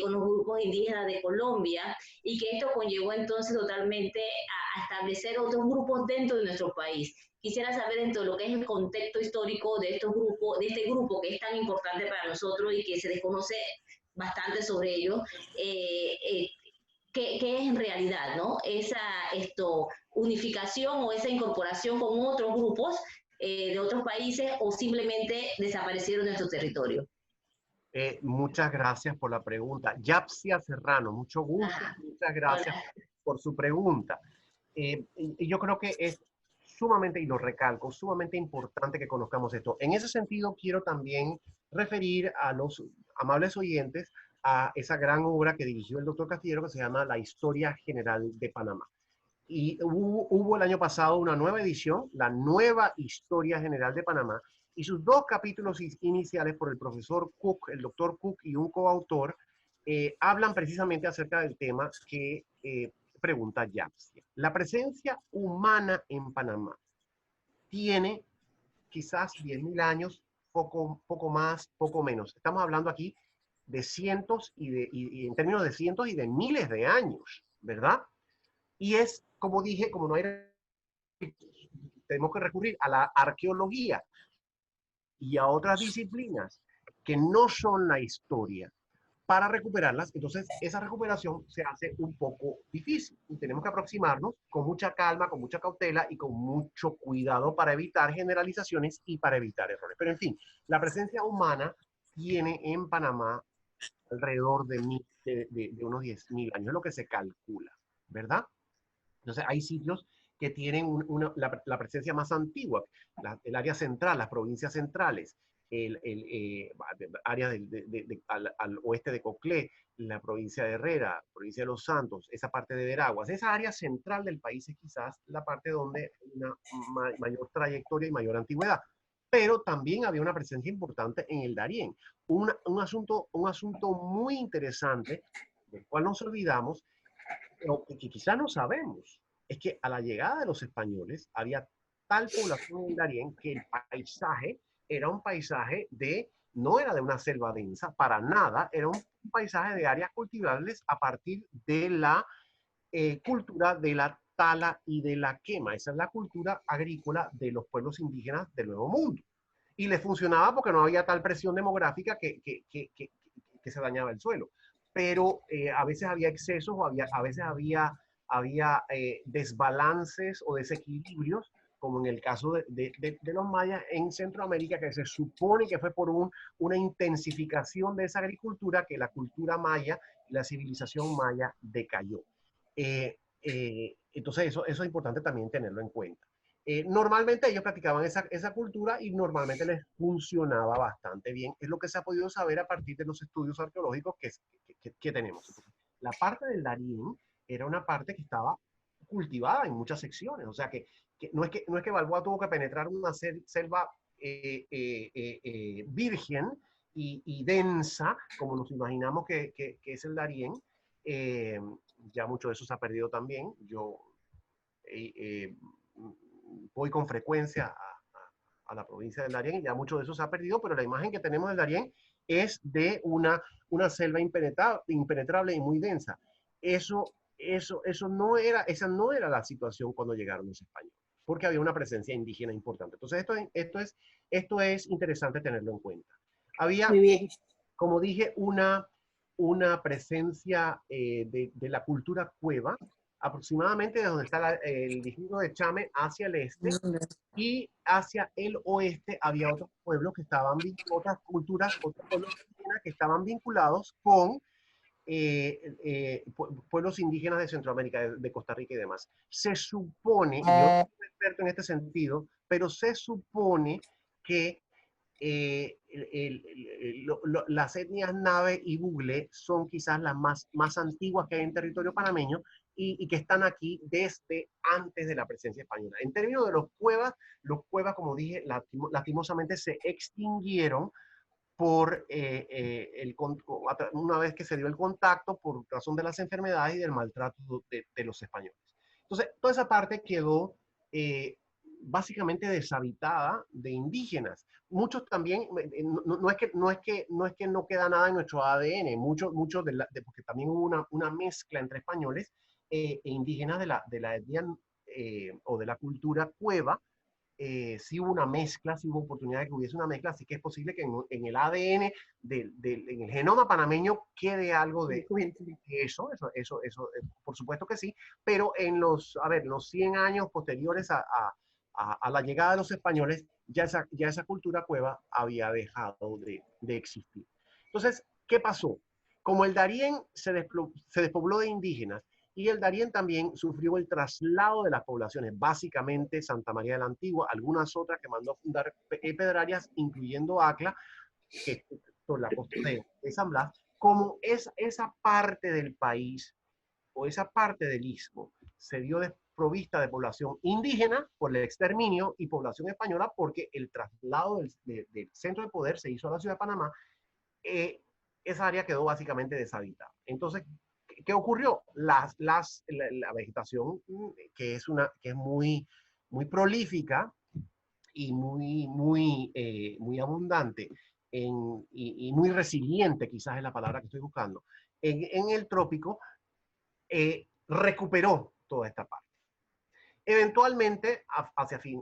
Speaker 5: con los grupos indígenas de Colombia, y que esto conllevó entonces totalmente a establecer otros grupos dentro de nuestro país. Quisiera saber dentro de lo que es el contexto histórico de estos grupos, de este grupo que es tan importante para nosotros y que se desconoce bastante sobre ello, ¿qué es en realidad, ¿no? Esa unificación o esa incorporación con otros grupos de otros países o simplemente desaparecieron de nuestro territorio.
Speaker 3: Muchas gracias por la pregunta. Yapsia Serrano, mucho gusto. Muchas gracias por su pregunta. Y yo creo que es sumamente, y lo recalco, sumamente importante que conozcamos esto. En ese sentido, quiero también referir a los amables oyentes a esa gran obra que dirigió el doctor Castillero que se llama La Historia General de Panamá. Y hubo el año pasado una nueva edición, la Nueva Historia General de Panamá, y sus dos capítulos iniciales por el profesor Cook, el doctor Cook y un coautor, hablan precisamente acerca del tema que pregunta Japs. La presencia humana en Panamá tiene quizás 10.000 años, poco más, poco menos. Estamos hablando aquí de cientos y en términos de cientos y de miles de años, ¿verdad? Y es, como dije, como no hay, tenemos que recurrir a la arqueología y a otras disciplinas que no son la historia para recuperarlas. Entonces, esa recuperación se hace un poco difícil y tenemos que aproximarnos con mucha calma, con mucha cautela y con mucho cuidado para evitar generalizaciones y para evitar errores. Pero, en fin, la presencia humana tiene en Panamá alrededor de unos 10.000 años, es lo que se calcula, ¿verdad? Entonces, hay sitios que tienen la presencia más antigua, el área central, las provincias centrales, el área al oeste de Coclé, la provincia de Herrera, provincia de Los Santos, esa parte de Veraguas. Esa área central del país es quizás la parte donde hay una mayor trayectoria y mayor antigüedad. Pero también había una presencia importante en el Darién. Un asunto muy interesante, del cual nos olvidamos, pero que quizás no sabemos, es que a la llegada de los españoles había tal población en Darién que el paisaje era un paisaje no era de una selva densa, para nada, era un paisaje de áreas cultivables a partir de la cultura de la tala y de la quema. Esa es la cultura agrícola de los pueblos indígenas del Nuevo Mundo. Y les funcionaba porque no había tal presión demográfica que se dañaba el suelo. Pero a veces había excesos o a veces había desbalances o desequilibrios, como en el caso de los mayas en Centroamérica, que se supone que fue por una intensificación de esa agricultura que la cultura maya, la civilización maya decayó. Entonces eso es importante también tenerlo en cuenta. Normalmente ellos practicaban esa cultura y normalmente les funcionaba bastante bien. Es lo que se ha podido saber a partir de los estudios arqueológicos que tenemos. Entonces, la parte del Darién era una parte que estaba cultivada en muchas secciones. O sea que no es que Balboa tuvo que penetrar una selva virgen y densa, como nos imaginamos que es el Darién. Ya mucho de eso se ha perdido también. Yo voy con frecuencia a la provincia del Darién y ya mucho de eso se ha perdido, pero la imagen que tenemos del Darién es de una selva impenetrable y muy densa. Esa no era la situación cuando llegaron los españoles, porque había una presencia indígena importante. Entonces, esto es interesante tenerlo en cuenta. Había,
Speaker 2: Muy bien.
Speaker 3: como dije, una presencia de la cultura cueva, aproximadamente de donde está el distrito de Chame hacia el este, y hacia el oeste había otros pueblos que estaban, otras culturas, otros pueblos indígenas que estaban vinculados con pueblos indígenas de Centroamérica, de Costa Rica y demás. Se supone, y yo no soy experto en este sentido, pero se supone que las etnias Nave y Bugle son quizás las más antiguas que hay en territorio panameño y que están aquí desde antes de la presencia española. En términos de los cuevas, como dije, lastimosamente se extinguieron por una vez que se dio el contacto por razón de las enfermedades y del maltrato de los españoles. Entonces, toda esa parte quedó básicamente deshabitada de indígenas. Muchos también, no es que no queda nada en nuestro ADN, porque también hubo una mezcla entre españoles e indígenas de la etnia o de la cultura cueva. Sí hubo una mezcla, sí hubo oportunidad de que hubiese una mezcla, así que es posible que en el ADN, en el genoma panameño quede algo de eso, por supuesto que sí, pero en los 100 años posteriores a la llegada de los españoles, ya esa cultura cueva había dejado de existir. Entonces, ¿qué pasó? Como el Darién se despobló de indígenas, y el Darién también sufrió el traslado de las poblaciones, básicamente Santa María de la Antigua, algunas otras que mandó a fundar Pedrarias, incluyendo Acla, que es por la costa de San Blas. Como esa parte del país o esa parte del istmo se vio provista de población indígena por el exterminio y población española porque el traslado del centro de poder se hizo a la ciudad de Panamá. Esa área quedó básicamente deshabitada. Entonces, ¿qué ocurrió? La vegetación, que es muy, muy prolífica y muy abundante y muy resiliente, quizás es la palabra que estoy buscando, en el trópico, recuperó toda esta parte. Eventualmente,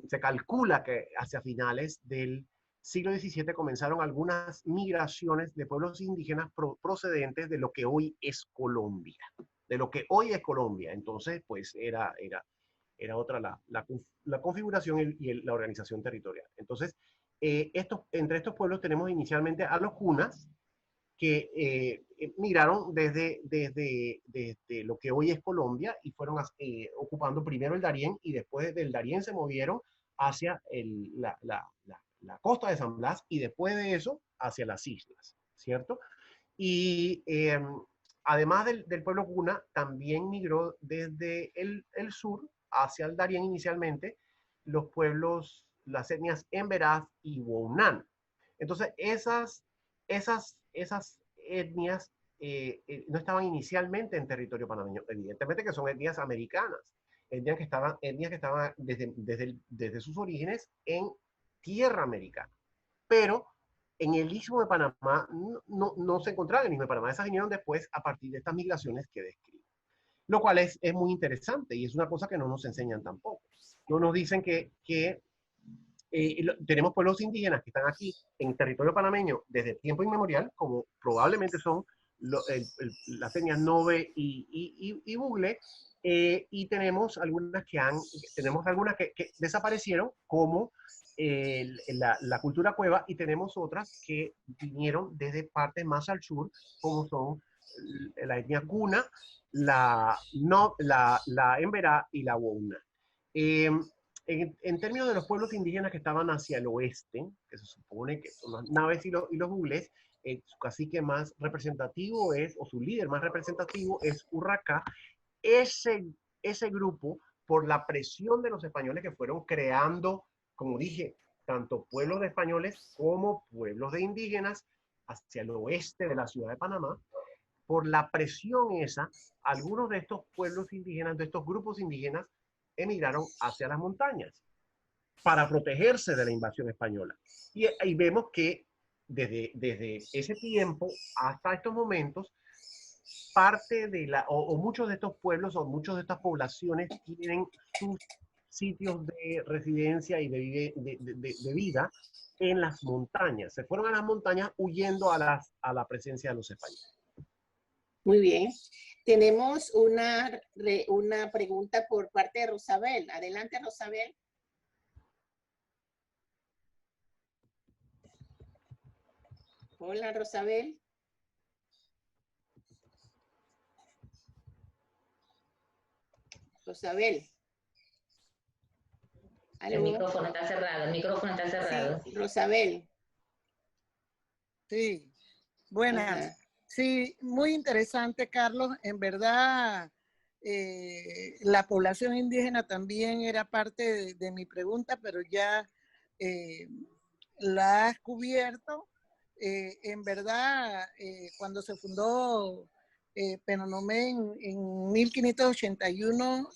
Speaker 3: se calcula que hacia finales del siglo XVII comenzaron algunas migraciones de pueblos indígenas procedentes de lo que hoy es Colombia. De lo que hoy es Colombia. Entonces, pues era otra la configuración y la organización territorial. Entonces, entre estos pueblos tenemos inicialmente a los cunas, que migraron desde lo que hoy es Colombia y fueron ocupando primero el Darién y después del Darién se movieron hacia la costa de San Blas y después de eso hacia las islas, ¿cierto? Y además del pueblo cuna, también migró desde el sur hacia el Darién inicialmente los pueblos, las etnias Emberaz y Wounán. Entonces, esas etnias no estaban inicialmente en territorio panameño. Evidentemente que son etnias americanas, etnias que estaban desde sus orígenes en tierra americana. Pero en el Istmo de Panamá no se encontraban en el Istmo de Panamá. Esas vinieron después a partir de estas migraciones que describo. Lo cual es muy interesante y es una cosa que no nos enseñan tampoco. No nos dicen que tenemos pueblos indígenas que están aquí en territorio panameño desde tiempo inmemorial, como probablemente son las etnias Nove y Bugle, y tenemos algunas que desaparecieron, como la cultura cueva, y tenemos otras que vinieron desde partes más al sur, como son la etnia Cuna, la Emberá y la Wouna. En términos de los pueblos indígenas que estaban hacia el oeste, que se supone que son las Naves y los Bugles, su cacique más representativo o su líder más representativo es Urraca. Ese grupo, por la presión de los españoles que fueron creando, como dije, tanto pueblos de españoles como pueblos de indígenas hacia el oeste de la ciudad de Panamá, por la presión esa, algunos de estos pueblos indígenas, de estos grupos indígenas, emigraron hacia las montañas para protegerse de la invasión española. Y ahí vemos que desde ese tiempo hasta estos momentos, parte de o muchos de estos pueblos o muchas de estas poblaciones tienen sus sitios de residencia y de vida en las montañas. Se fueron a las montañas huyendo a la presencia de los españoles.
Speaker 2: Muy bien. Tenemos una pregunta por parte de Rosabel. Adelante, Rosabel. Hola, Rosabel. Rosabel.
Speaker 5: ¿Aló? El micrófono está cerrado,
Speaker 2: Sí, Rosabel.
Speaker 7: Sí, buenas.
Speaker 2: Ajá.
Speaker 7: Sí, muy interesante, Carlos. En verdad, la población indígena también era parte de mi pregunta, pero ya la has cubierto. En verdad, cuando se fundó Penonomé en 1581,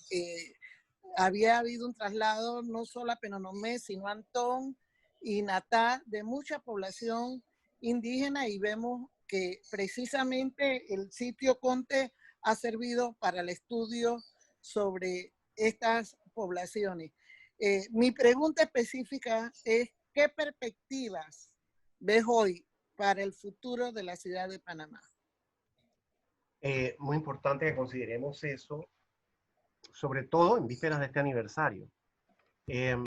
Speaker 7: había habido un traslado no solo a Penonomé, sino a Antón y Natá de mucha población indígena, y vemos que precisamente el sitio Conte ha servido para el estudio sobre estas poblaciones. Mi pregunta específica es, ¿qué perspectivas ves hoy para el futuro de la ciudad de Panamá?
Speaker 3: Muy importante que consideremos eso, sobre todo en vísperas de este aniversario. Yo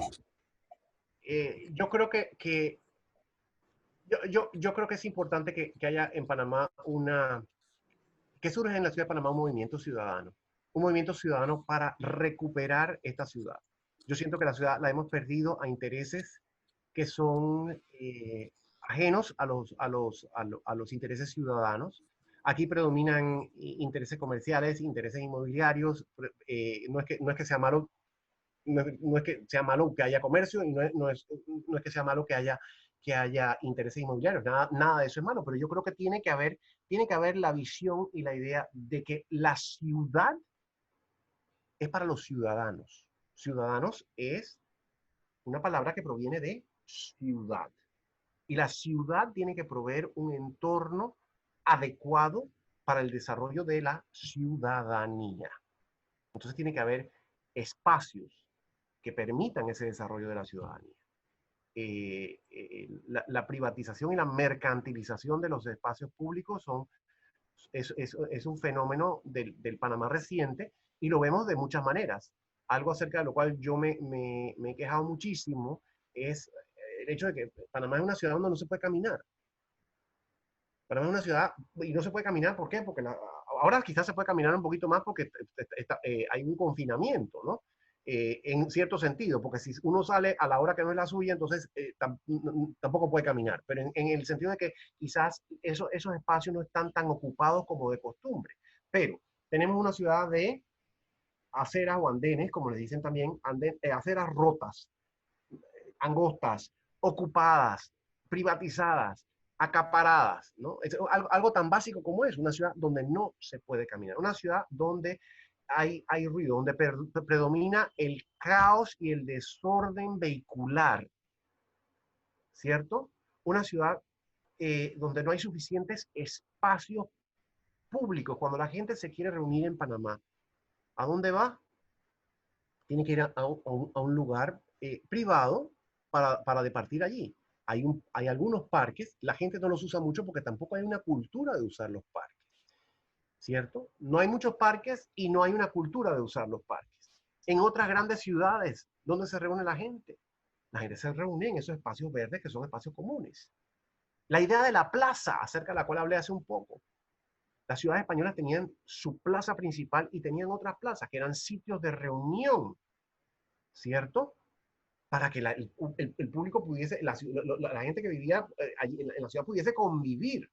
Speaker 3: creo que yo creo que es importante que haya en Panamá que surge en la ciudad de Panamá un movimiento ciudadano para recuperar esta ciudad. Yo siento que la ciudad la hemos perdido a intereses que son ajenos a los intereses ciudadanos, Aquí predominan intereses comerciales, intereses inmobiliarios. No es que sea malo, no es que sea malo que haya comercio y no es que sea malo que haya intereses inmobiliarios. Nada de eso es malo, pero yo creo que tiene que haber la visión y la idea de que la ciudad es para los ciudadanos. Ciudadanos es una palabra que proviene de ciudad. Y la ciudad tiene que proveer un entorno adecuado para el desarrollo de la ciudadanía. Entonces tiene que haber espacios que permitan ese desarrollo de la ciudadanía. La privatización y la mercantilización de los espacios públicos es un fenómeno del Panamá reciente y lo vemos de muchas maneras. Algo acerca de lo cual yo me he quejado muchísimo es el hecho de que Panamá es una ciudad donde no se puede caminar. Panamá es una ciudad y no se puede caminar, ¿por qué? Porque ahora quizás se puede caminar un poquito más porque hay un confinamiento, ¿no? En cierto sentido, porque si uno sale a la hora que no es la suya, entonces tampoco puede caminar, pero en el sentido de que quizás esos espacios no están tan ocupados como de costumbre. Pero tenemos una ciudad de aceras o andenes, como les dicen también, aceras rotas, angostas, ocupadas, privatizadas, acaparadas, ¿no? Es algo tan básico como es, una ciudad donde no se puede caminar, una ciudad donde hay ruido, donde predomina el caos y el desorden vehicular, ¿cierto? Una ciudad donde no hay suficientes espacios públicos. Cuando la gente se quiere reunir en Panamá, ¿a dónde va? Tiene que ir a un lugar privado para departir allí. Hay algunos parques, la gente no los usa mucho porque tampoco hay una cultura de usar los parques, ¿cierto? No hay muchos parques y no hay una cultura de usar los parques. En otras grandes ciudades, ¿dónde se reúne la gente? La gente se reúne en esos espacios verdes que son espacios comunes. La idea de la plaza, acerca de la cual hablé hace un poco. Las ciudades españolas tenían su plaza principal y tenían otras plazas que eran sitios de reunión, ¿cierto? Para que el público pudiese, la gente que vivía allí en la ciudad pudiese convivir.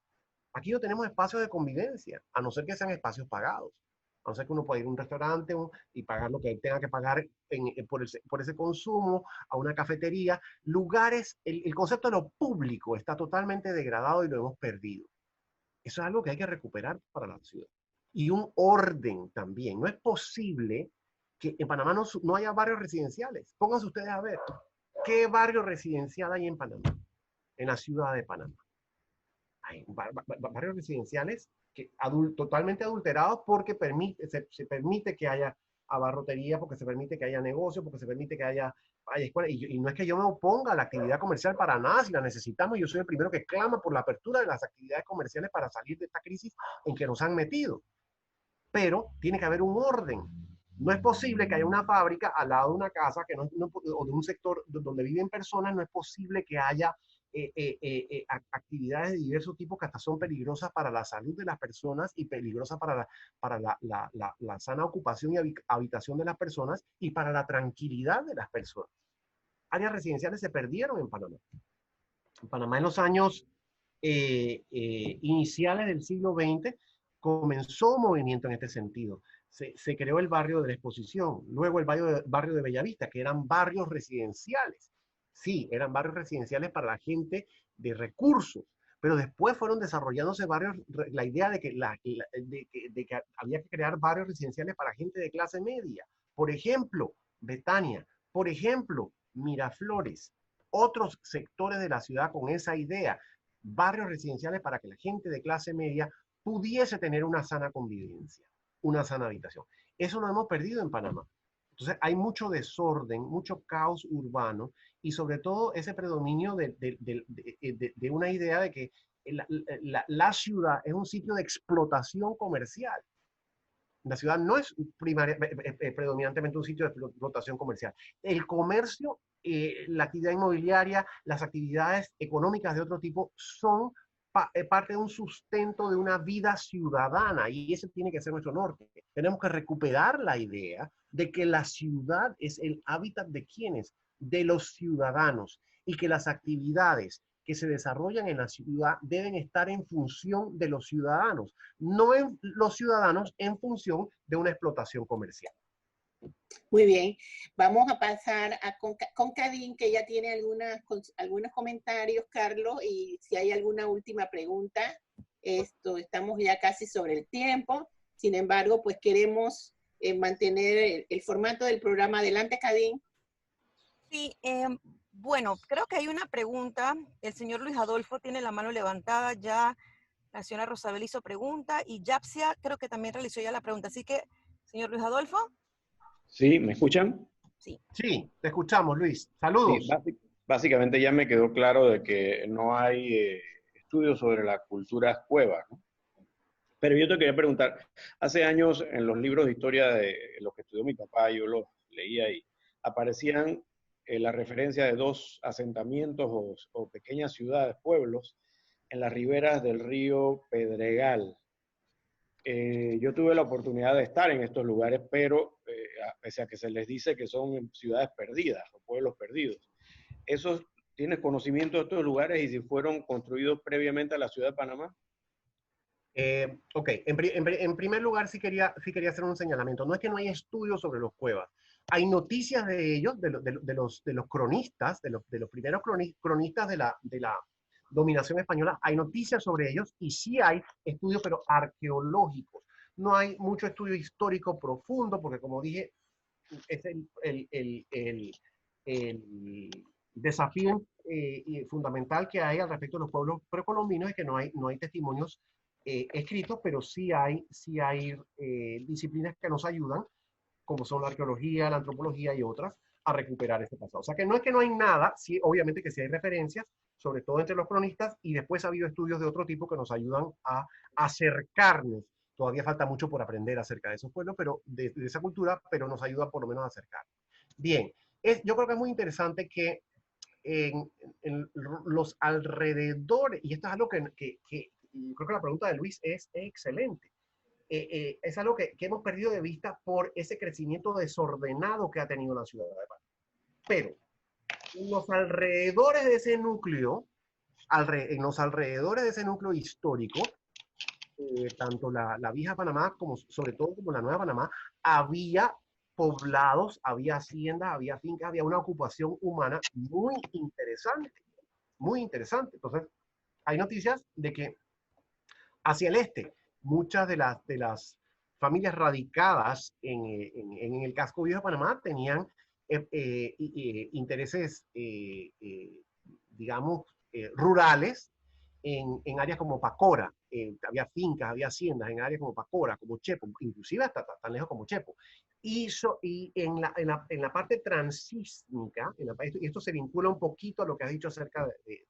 Speaker 3: Aquí no tenemos espacios de convivencia, a no ser que sean espacios pagados. A no ser que uno pueda ir a un restaurante y pagar lo que tenga que pagar por ese consumo, a una cafetería. Lugares, el concepto de lo público está totalmente degradado y lo hemos perdido. Eso es algo que hay que recuperar para la ciudad. Y un orden también. No es posible que en Panamá no haya barrios residenciales. Pónganse ustedes a ver, ¿qué barrio residencial hay en Panamá? En la ciudad de Panamá. Hay barrios residenciales totalmente adulterados porque se permite que haya abarrotería, porque se permite que haya negocio, porque se permite que haya escuela. Y no es que yo me oponga a la actividad comercial para nada, si la necesitamos, yo soy el primero que clama por la apertura de las actividades comerciales para salir de esta crisis en que nos han metido. Pero tiene que haber un orden. No es posible que haya una fábrica al lado de una casa o de un sector donde viven personas, no es posible que haya actividades de diversos tipos que hasta son peligrosas para la salud de las personas y peligrosas para la sana ocupación y habitación de las personas y para la tranquilidad de las personas. Áreas residenciales se perdieron en Panamá. En Panamá en los años iniciales del siglo XX comenzó un movimiento en este sentido. Se creó el barrio de la Exposición, luego el barrio de Bellavista, que eran barrios residenciales. Sí, eran barrios residenciales para la gente de recursos, pero después fueron desarrollándose barrios, la idea de que había que crear barrios residenciales para gente de clase media. Por ejemplo, Betania, por ejemplo, Miraflores, otros sectores de la ciudad con esa idea, barrios residenciales para que la gente de clase media pudiese tener una sana convivencia, una sana habitación. Eso lo hemos perdido en Panamá. Entonces hay mucho desorden, mucho caos urbano y sobre todo ese predominio de una idea de que la ciudad es un sitio de explotación comercial. La ciudad no es predominantemente un sitio de explotación comercial. El comercio, la actividad inmobiliaria, las actividades económicas de otro tipo son parte de un sustento de una vida ciudadana y ese tiene que ser nuestro norte. Tenemos que recuperar la idea de que la ciudad es el hábitat de quienes, de los ciudadanos y que las actividades que se desarrollan en la ciudad deben estar en función de los ciudadanos, no los ciudadanos en función de una explotación comercial.
Speaker 2: Muy bien, vamos a pasar a Concadín, que ya tiene algunos comentarios, Carlos, y si hay alguna última pregunta, estamos ya casi sobre el tiempo. Sin embargo, pues queremos mantener el formato del programa. Adelante, Cadín.
Speaker 1: Sí, bueno, creo que hay una pregunta. El señor Luis Adolfo tiene la mano levantada, ya la señora Rosabel hizo pregunta y Yapsia creo que también realizó ya la pregunta. Así que, señor Luis Adolfo.
Speaker 8: ¿Sí? ¿Me escuchan?
Speaker 1: Sí.
Speaker 3: Sí, te escuchamos, Luis. Saludos.
Speaker 8: Sí, básicamente ya me quedó claro de que no hay estudios sobre la cultura cueva, ¿no? Pero yo te quería preguntar, hace años en los libros de historia de los que estudió mi papá, yo los leía y aparecían la referencia de dos asentamientos o pequeñas ciudades, pueblos, en las riberas del río Pedregal. Yo tuve la oportunidad de estar en estos lugares, pero pese a que se les dice que son ciudades perdidas o pueblos perdidos, ¿tienes conocimiento de estos lugares y si fueron construidos previamente a la ciudad de Panamá?
Speaker 3: Ok, en primer lugar sí quería hacer un señalamiento. No es que no hay estudios sobre los cuevas. Hay noticias de ellos, de los cronistas, de los primeros cronistas de la dominación española. Hay noticias sobre ellos y sí hay estudios, pero arqueológicos. No hay mucho estudio histórico profundo, porque como dije, es el desafío fundamental que hay al respecto de los pueblos precolombinos, es que no hay testimonios escritos, pero sí hay disciplinas que nos ayudan, como son la arqueología, la antropología y otras, a recuperar este pasado. O sea que no es que no hay nada, sí, obviamente que sí hay referencias, sobre todo entre los cronistas, y después ha habido estudios de otro tipo que nos ayudan a acercarnos. Todavía falta mucho por aprender acerca de esos pueblos, pero de esa cultura, pero nos ayuda por lo menos a acercarnos. Bien, yo creo que es muy interesante que en los alrededores, y esto es algo que creo que la pregunta de Luis es excelente, es algo que hemos perdido de vista por ese crecimiento desordenado que ha tenido la ciudad de Panamá. Pero en los alrededores de ese núcleo, en los alrededores de ese núcleo histórico, tanto la vieja Panamá como sobre todo como la nueva Panamá, había poblados, había haciendas, había fincas, había una ocupación humana muy interesante, muy interesante. Entonces, hay noticias de que hacia el este, muchas de las familias radicadas en el casco viejo de Panamá tenían intereses, digamos, rurales en áreas como Pacora. Había fincas, había haciendas en áreas como Pacora, como Chepo, inclusive hasta tan lejos como Chepo. Y en la parte transísmica, y esto se vincula un poquito a lo que has dicho acerca de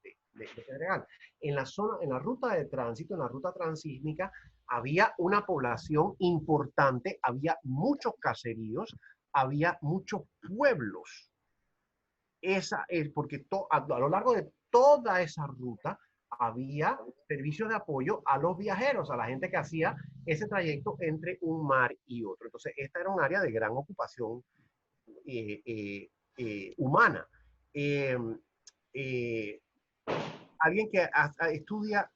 Speaker 3: Pedregal. En la ruta de tránsito, en la ruta transísmica, había una población importante, había muchos caseríos, había muchos pueblos. Porque a lo largo de toda esa ruta había servicios de apoyo a los viajeros, a la gente que hacía ese trayecto entre un mar y otro. Entonces, esta era un área de gran ocupación humana. Alguien que estudia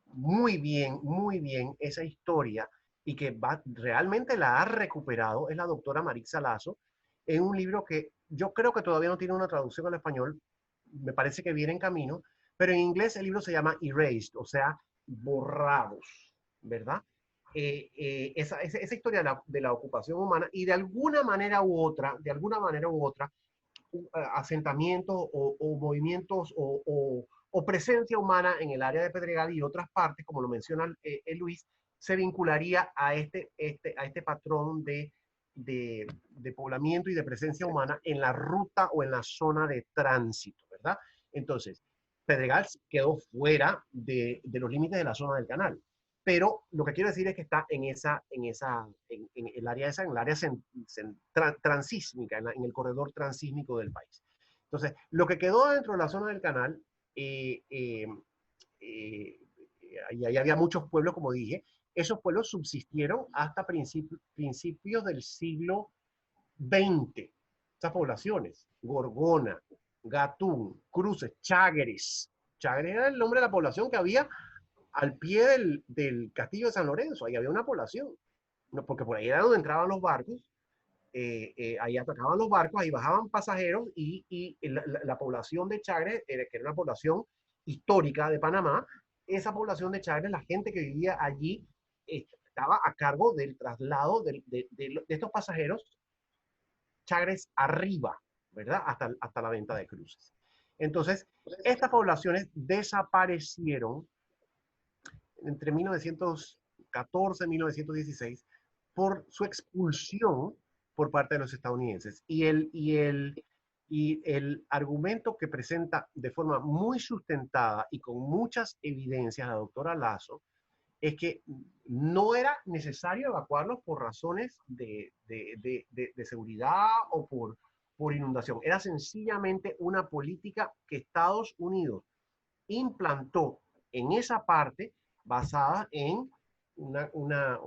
Speaker 3: muy bien esa historia y que realmente la ha recuperado es la doctora Marixa Lazo en un libro que yo creo que todavía no tiene una traducción al español, me parece que viene en camino, pero en inglés el libro se llama Erased, o sea, borrados, ¿verdad? Esa historia de la ocupación humana y de alguna manera u otra, asentamientos o movimientos o presencia humana en el área de Pedregal y otras partes, como lo menciona Luis, se vincularía a este patrón de poblamiento y de presencia humana en la ruta o en la zona de tránsito, ¿verdad? Entonces, Pedregal quedó fuera de los límites de la zona del canal. Pero lo que quiero decir es que está en el área transísmica, en el corredor transísmico del país. Entonces, lo que quedó dentro de la zona del canal, ahí había muchos pueblos, como dije, esos pueblos subsistieron hasta principios del siglo XX. Esas poblaciones, Gorgona, Gatún, Cruces, Chagres. Chagres era el nombre de la población que había al pie del castillo de San Lorenzo. Ahí había una población, no, porque por ahí era donde entraban los barcos. Ahí atacaban los barcos, ahí bajaban pasajeros y la población de Chagres, que era una población histórica de Panamá, esa población de Chagres, la gente que vivía allí, estaba a cargo del traslado de estos pasajeros Chagres arriba, ¿verdad? Hasta la venta de cruces. Entonces, estas poblaciones desaparecieron entre 1914 y 1916 por su expulsión por parte de los estadounidenses. Y el argumento que presenta de forma muy sustentada y con muchas evidencias la doctora Lazo es que no era necesario evacuarlos por razones de seguridad o por inundación. Era sencillamente una política que Estados Unidos implantó en esa parte basada en una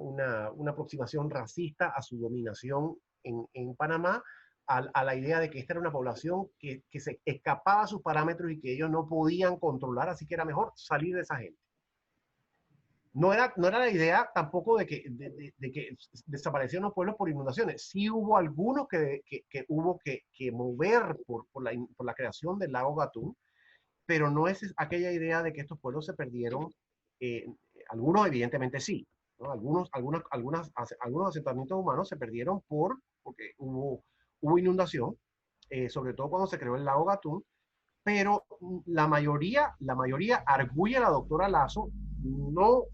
Speaker 3: aproximación racista a su dominación en Panamá, a la idea de que esta era una población que se escapaba a sus parámetros y que ellos no podían controlar, así que era mejor salir de esa gente. No era la idea tampoco de que desaparecieron los pueblos por inundaciones. Sí hubo algunos que hubo que mover por la creación del lago Gatún, pero no es aquella idea de que estos pueblos se perdieron. Algunos evidentemente sí, ¿no? Algunos asentamientos humanos se perdieron porque hubo inundación, sobre todo cuando se creó el lago Gatún, pero la mayoría, arguye la doctora Lazo, no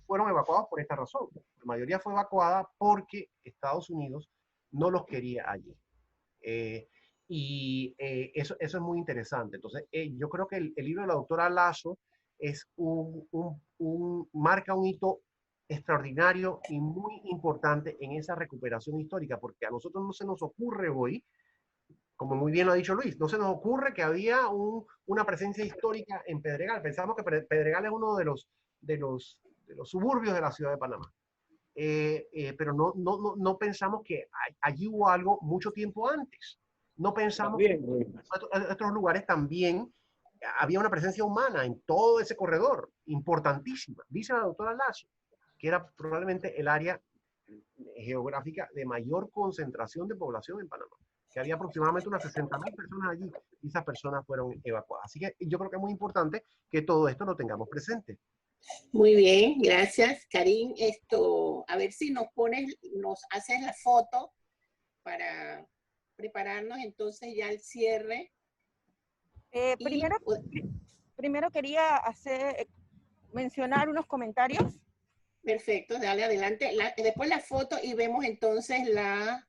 Speaker 3: fueron evacuados por esta razón. La mayoría fue evacuada porque Estados Unidos no los quería allí. Eso es muy interesante. Entonces, yo creo que el libro de la doctora Lazo es marca un hito extraordinario y muy importante en esa recuperación histórica, porque a nosotros no se nos ocurre hoy, como muy bien lo ha dicho Luis, no se nos ocurre que había una presencia histórica en Pedregal. Pensamos que Pedregal es uno de los suburbios de la ciudad de Panamá. Pero no pensamos que allí hubo algo mucho tiempo antes. No pensamos que en otros lugares también había una presencia humana en todo ese corredor, importantísima. Dice la doctora Lazo, que era probablemente el área geográfica de mayor concentración de población en Panamá, que había aproximadamente unas 60.000 personas allí, y esas personas fueron evacuadas. Así que yo creo que es muy importante que todo esto lo tengamos presente.
Speaker 2: Muy bien, gracias, Karim. A ver si nos haces la foto para prepararnos entonces ya al cierre.
Speaker 1: Primero quería mencionar unos comentarios.
Speaker 2: Perfecto, dale adelante. Después la foto y vemos entonces la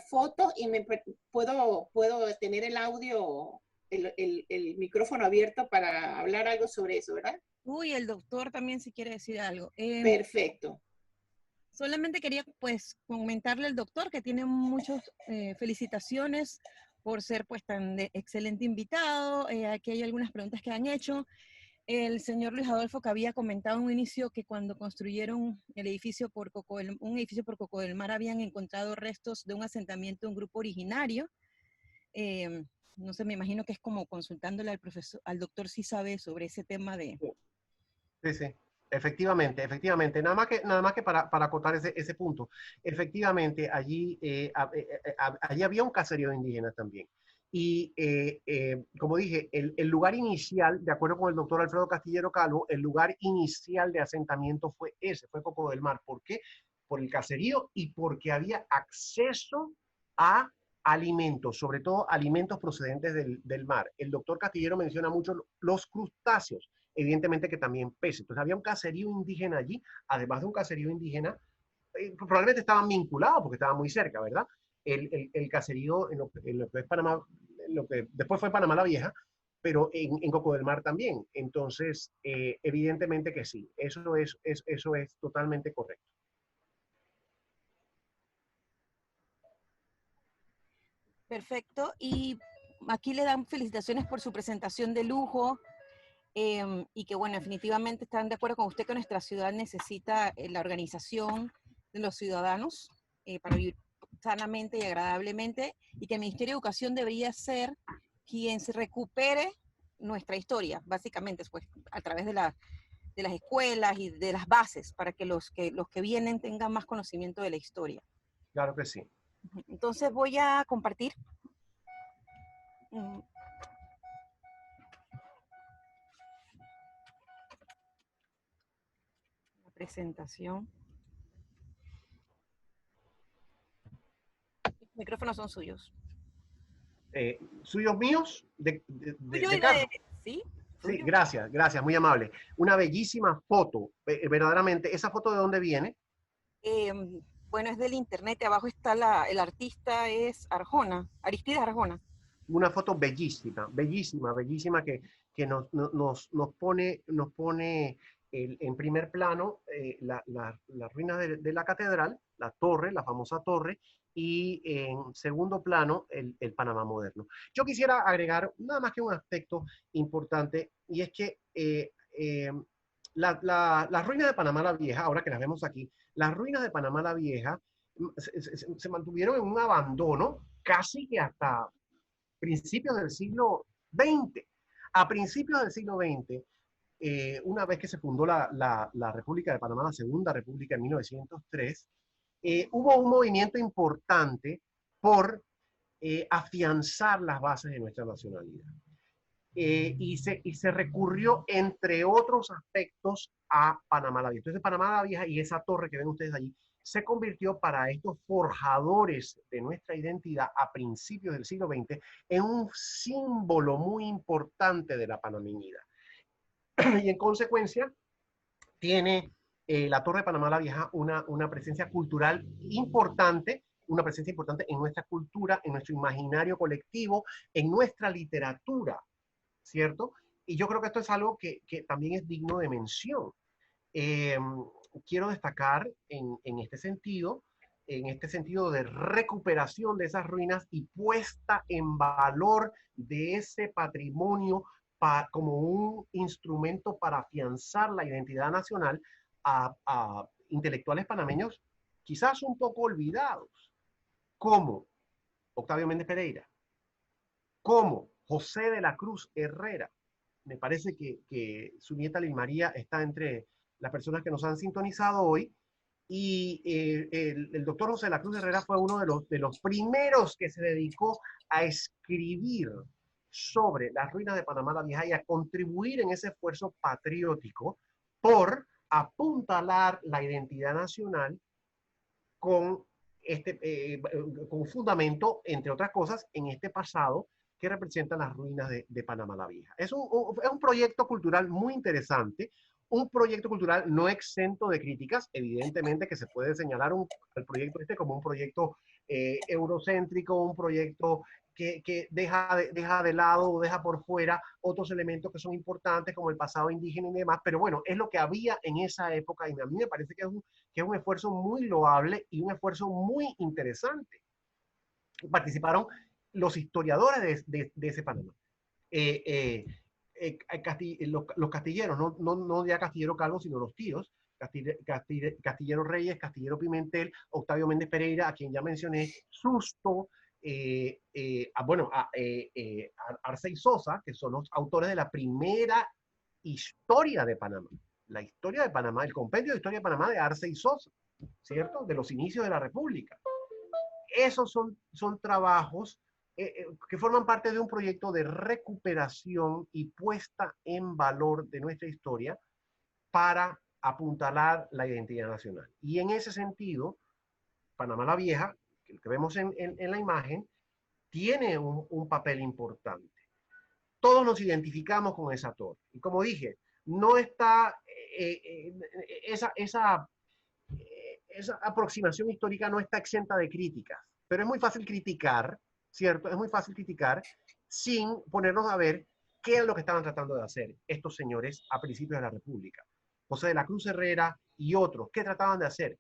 Speaker 2: foto y puedo tener el audio, el micrófono abierto para hablar algo sobre eso, ¿verdad?
Speaker 1: Uy, el doctor también si quiere decir algo.
Speaker 2: Perfecto.
Speaker 1: Solamente quería pues comentarle al doctor que tiene muchas felicitaciones por ser pues tan excelente invitado. Aquí hay algunas preguntas que han hecho. El señor Luis Adolfo que había comentado en un inicio que cuando construyeron un edificio por Coco del Mar habían encontrado restos de un asentamiento de un grupo originario. No sé, me imagino que es como consultándole al doctor si sabe sobre ese tema de...
Speaker 3: Sí. Efectivamente. Nada más que para acotar ese punto. Efectivamente, allí había un caserío de indígenas también. Y como dije, el lugar inicial, de acuerdo con el doctor Alfredo Castillero Calvo, el lugar inicial de asentamiento fue Coco del Mar. ¿Por qué? Por el caserío y porque había acceso a alimentos, sobre todo alimentos procedentes del mar. El doctor Castillero menciona mucho los crustáceos, evidentemente que también peces. Entonces había un caserío indígena allí, además de un caserío indígena, probablemente estaban vinculados porque estaban muy cerca, ¿verdad? El caserío en lo que es Panamá, lo que después fue Panamá la Vieja, pero en Coco del Mar también. Entonces, evidentemente que sí, eso es totalmente correcto.
Speaker 1: Perfecto, y aquí le dan felicitaciones por su presentación de lujo, y que bueno, definitivamente están de acuerdo con usted que nuestra ciudad necesita la organización de los ciudadanos para vivir sanamente y agradablemente, y que el Ministerio de Educación debería ser quien se recupere nuestra historia, básicamente, pues, a través de las escuelas y de las bases, para que los que vienen tengan más conocimiento de la historia.
Speaker 3: Claro que sí.
Speaker 1: Entonces voy a compartir. La presentación. Los micrófonos son suyos.
Speaker 3: ¿Suyos míos? De Carlos.
Speaker 1: Sí.
Speaker 3: Sí, gracias, gracias, muy amable. Una bellísima foto, verdaderamente. ¿Esa foto de dónde viene?
Speaker 1: Bueno, es del internet, abajo está el artista es Arjona, Aristides Arjona.
Speaker 3: Una foto bellísima, bellísima, bellísima que nos pone en primer plano la ruina de la catedral, la torre, la famosa torre, y en segundo plano el Panamá moderno. Yo quisiera agregar nada más que un aspecto importante, y es que las ruinas de Panamá la Vieja, ahora que las vemos aquí, las ruinas de Panamá la Vieja se mantuvieron en un abandono casi que hasta principios del siglo XX. A principios del siglo XX, una vez que se fundó la República de Panamá, la Segunda República en 1903, hubo un movimiento importante por afianzar las bases de nuestra nacionalidad. Y se recurrió, entre otros aspectos, a Panamá la Vieja. Entonces, Panamá la Vieja y esa torre que ven ustedes allí se convirtió para estos forjadores de nuestra identidad a principios del siglo XX en un símbolo muy importante de la panameñidad. Y en consecuencia, tiene la Torre de Panamá la Vieja una presencia cultural importante, una presencia importante en nuestra cultura, en nuestro imaginario colectivo, en nuestra literatura, ¿cierto? Y yo creo que esto es algo que también es digno de mención. Quiero destacar en este sentido de recuperación de esas ruinas y puesta en valor de ese patrimonio como un instrumento para afianzar la identidad nacional a intelectuales panameños quizás un poco olvidados, como Octavio Méndez Pereira, como José de la Cruz Herrera. Me parece que su nieta Lil María está entre las personas que nos han sintonizado hoy, y el doctor José de la Cruz Herrera fue uno de los primeros que se dedicó a escribir sobre las ruinas de Panamá la Vieja y a contribuir en ese esfuerzo patriótico por apuntalar la identidad nacional con con fundamento, entre otras cosas, en este pasado que representan las ruinas de Panamá la Vieja. Es un proyecto cultural muy interesante, un proyecto cultural no exento de críticas, evidentemente que se puede señalar el proyecto este como un proyecto eurocéntrico, un proyecto que deja de lado o deja por fuera otros elementos que son importantes como el pasado indígena y demás, pero bueno, es lo que había en esa época y a mí me parece que es un esfuerzo muy loable y un esfuerzo muy interesante. Participaron los historiadores de ese Panamá. Los castilleros, no ya Castillero Calvo, sino los tíos, Castillero Reyes, Castillero Pimentel, Octavio Méndez Pereira, a quien ya mencioné, Susto, Arce y Sosa, que son los autores de la primera historia de Panamá. La historia de Panamá, el compendio de historia de Panamá de Arce y Sosa, ¿cierto? De los inicios de la República. Esos son trabajos que forman parte de un proyecto de recuperación y puesta en valor de nuestra historia para apuntalar la identidad nacional. Y en ese sentido, Panamá la Vieja, que vemos en la imagen, tiene un papel importante. Todos nos identificamos con esa torre. Y como dije, no está esa aproximación histórica no está exenta de críticas, pero es muy fácil criticar, ¿cierto? Es muy fácil criticar sin ponernos a ver qué es lo que estaban tratando de hacer estos señores a principios de la República. José de la Cruz Herrera y otros, ¿qué trataban de hacer?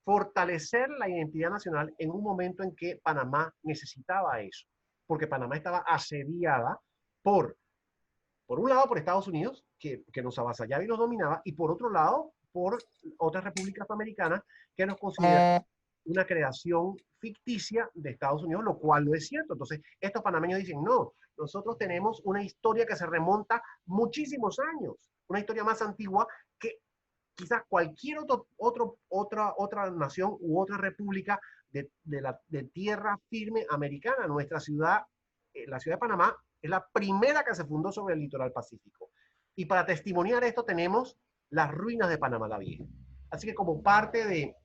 Speaker 3: Fortalecer la identidad nacional en un momento en que Panamá necesitaba eso, porque Panamá estaba asediada por un lado por Estados Unidos, que nos avasallaba y nos dominaba, y por otro lado por otras repúblicas americanas que nos consideran una creación ficticia de Estados Unidos, lo cual no es cierto. Entonces, estos panameños dicen, no, nosotros tenemos una historia que se remonta muchísimos años, una historia más antigua que quizás cualquier otra nación u otra república de tierra firme americana. Nuestra ciudad, la ciudad de Panamá, es la primera que se fundó sobre el litoral pacífico. Y para testimoniar esto tenemos las ruinas de Panamá la Vieja. Así que como parte de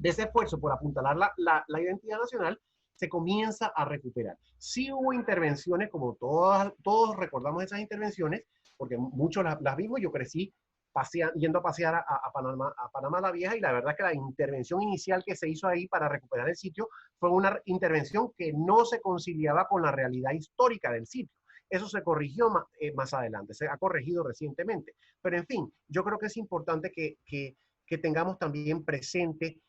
Speaker 3: ese esfuerzo por apuntalar la identidad nacional, se comienza a recuperar. Sí hubo intervenciones, como todos recordamos esas intervenciones, porque muchos las vimos. Yo crecí yendo a pasear a Panamá la Vieja, y la verdad que la intervención inicial que se hizo ahí para recuperar el sitio fue una intervención que no se conciliaba con la realidad histórica del sitio. Eso se corrigió más adelante, se ha corregido recientemente. Pero en fin, yo creo que es importante que tengamos también presente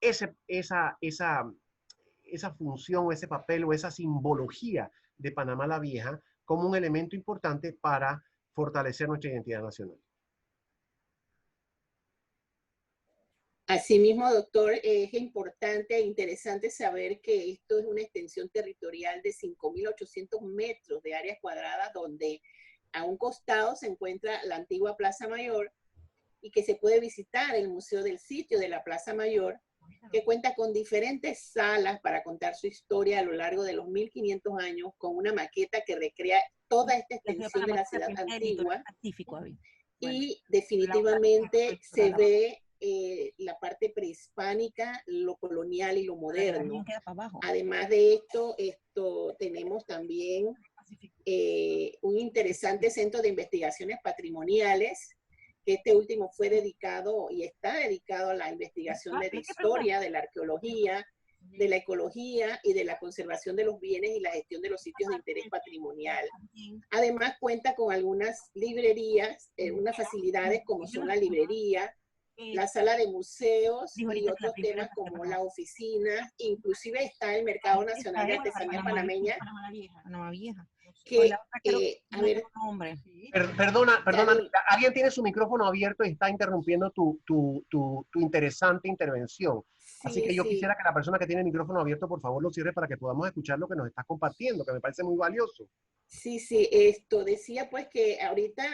Speaker 3: esa función o ese papel o esa simbología de Panamá la Vieja como un elemento importante para fortalecer nuestra identidad nacional.
Speaker 2: Asimismo, doctor, es importante e interesante saber que esto es una extensión territorial de 5.800 metros de áreas cuadradas, donde a un costado se encuentra la antigua Plaza Mayor, y que se puede visitar el Museo del Sitio de la Plaza Mayor, que cuenta con diferentes salas para contar su historia a lo largo de los 1500 años, con una maqueta que recrea toda esta extensión de la ciudad antigua. Y definitivamente se ve la parte prehispánica, lo colonial y lo moderno. Además de esto tenemos también un interesante centro de investigaciones patrimoniales, que este último fue dedicado y está dedicado a la investigación de la historia, de la arqueología, de la ecología y de la conservación de los bienes y la gestión de los sitios de interés patrimonial. Además cuenta con algunas librerías, unas facilidades como son la librería, la sala de museos y otros temas como la oficina. Inclusive está el Mercado Nacional de Artesanía Panameña.
Speaker 1: Panamá Vieja.
Speaker 2: Que, a ver,
Speaker 3: Perdona, alguien tiene su micrófono abierto y está interrumpiendo tu interesante intervención. Así que yo quisiera que la persona que tiene el micrófono abierto, por favor, lo cierre para que podamos escuchar lo que nos estás compartiendo, que me parece muy valioso.
Speaker 2: Sí, esto decía pues que ahorita,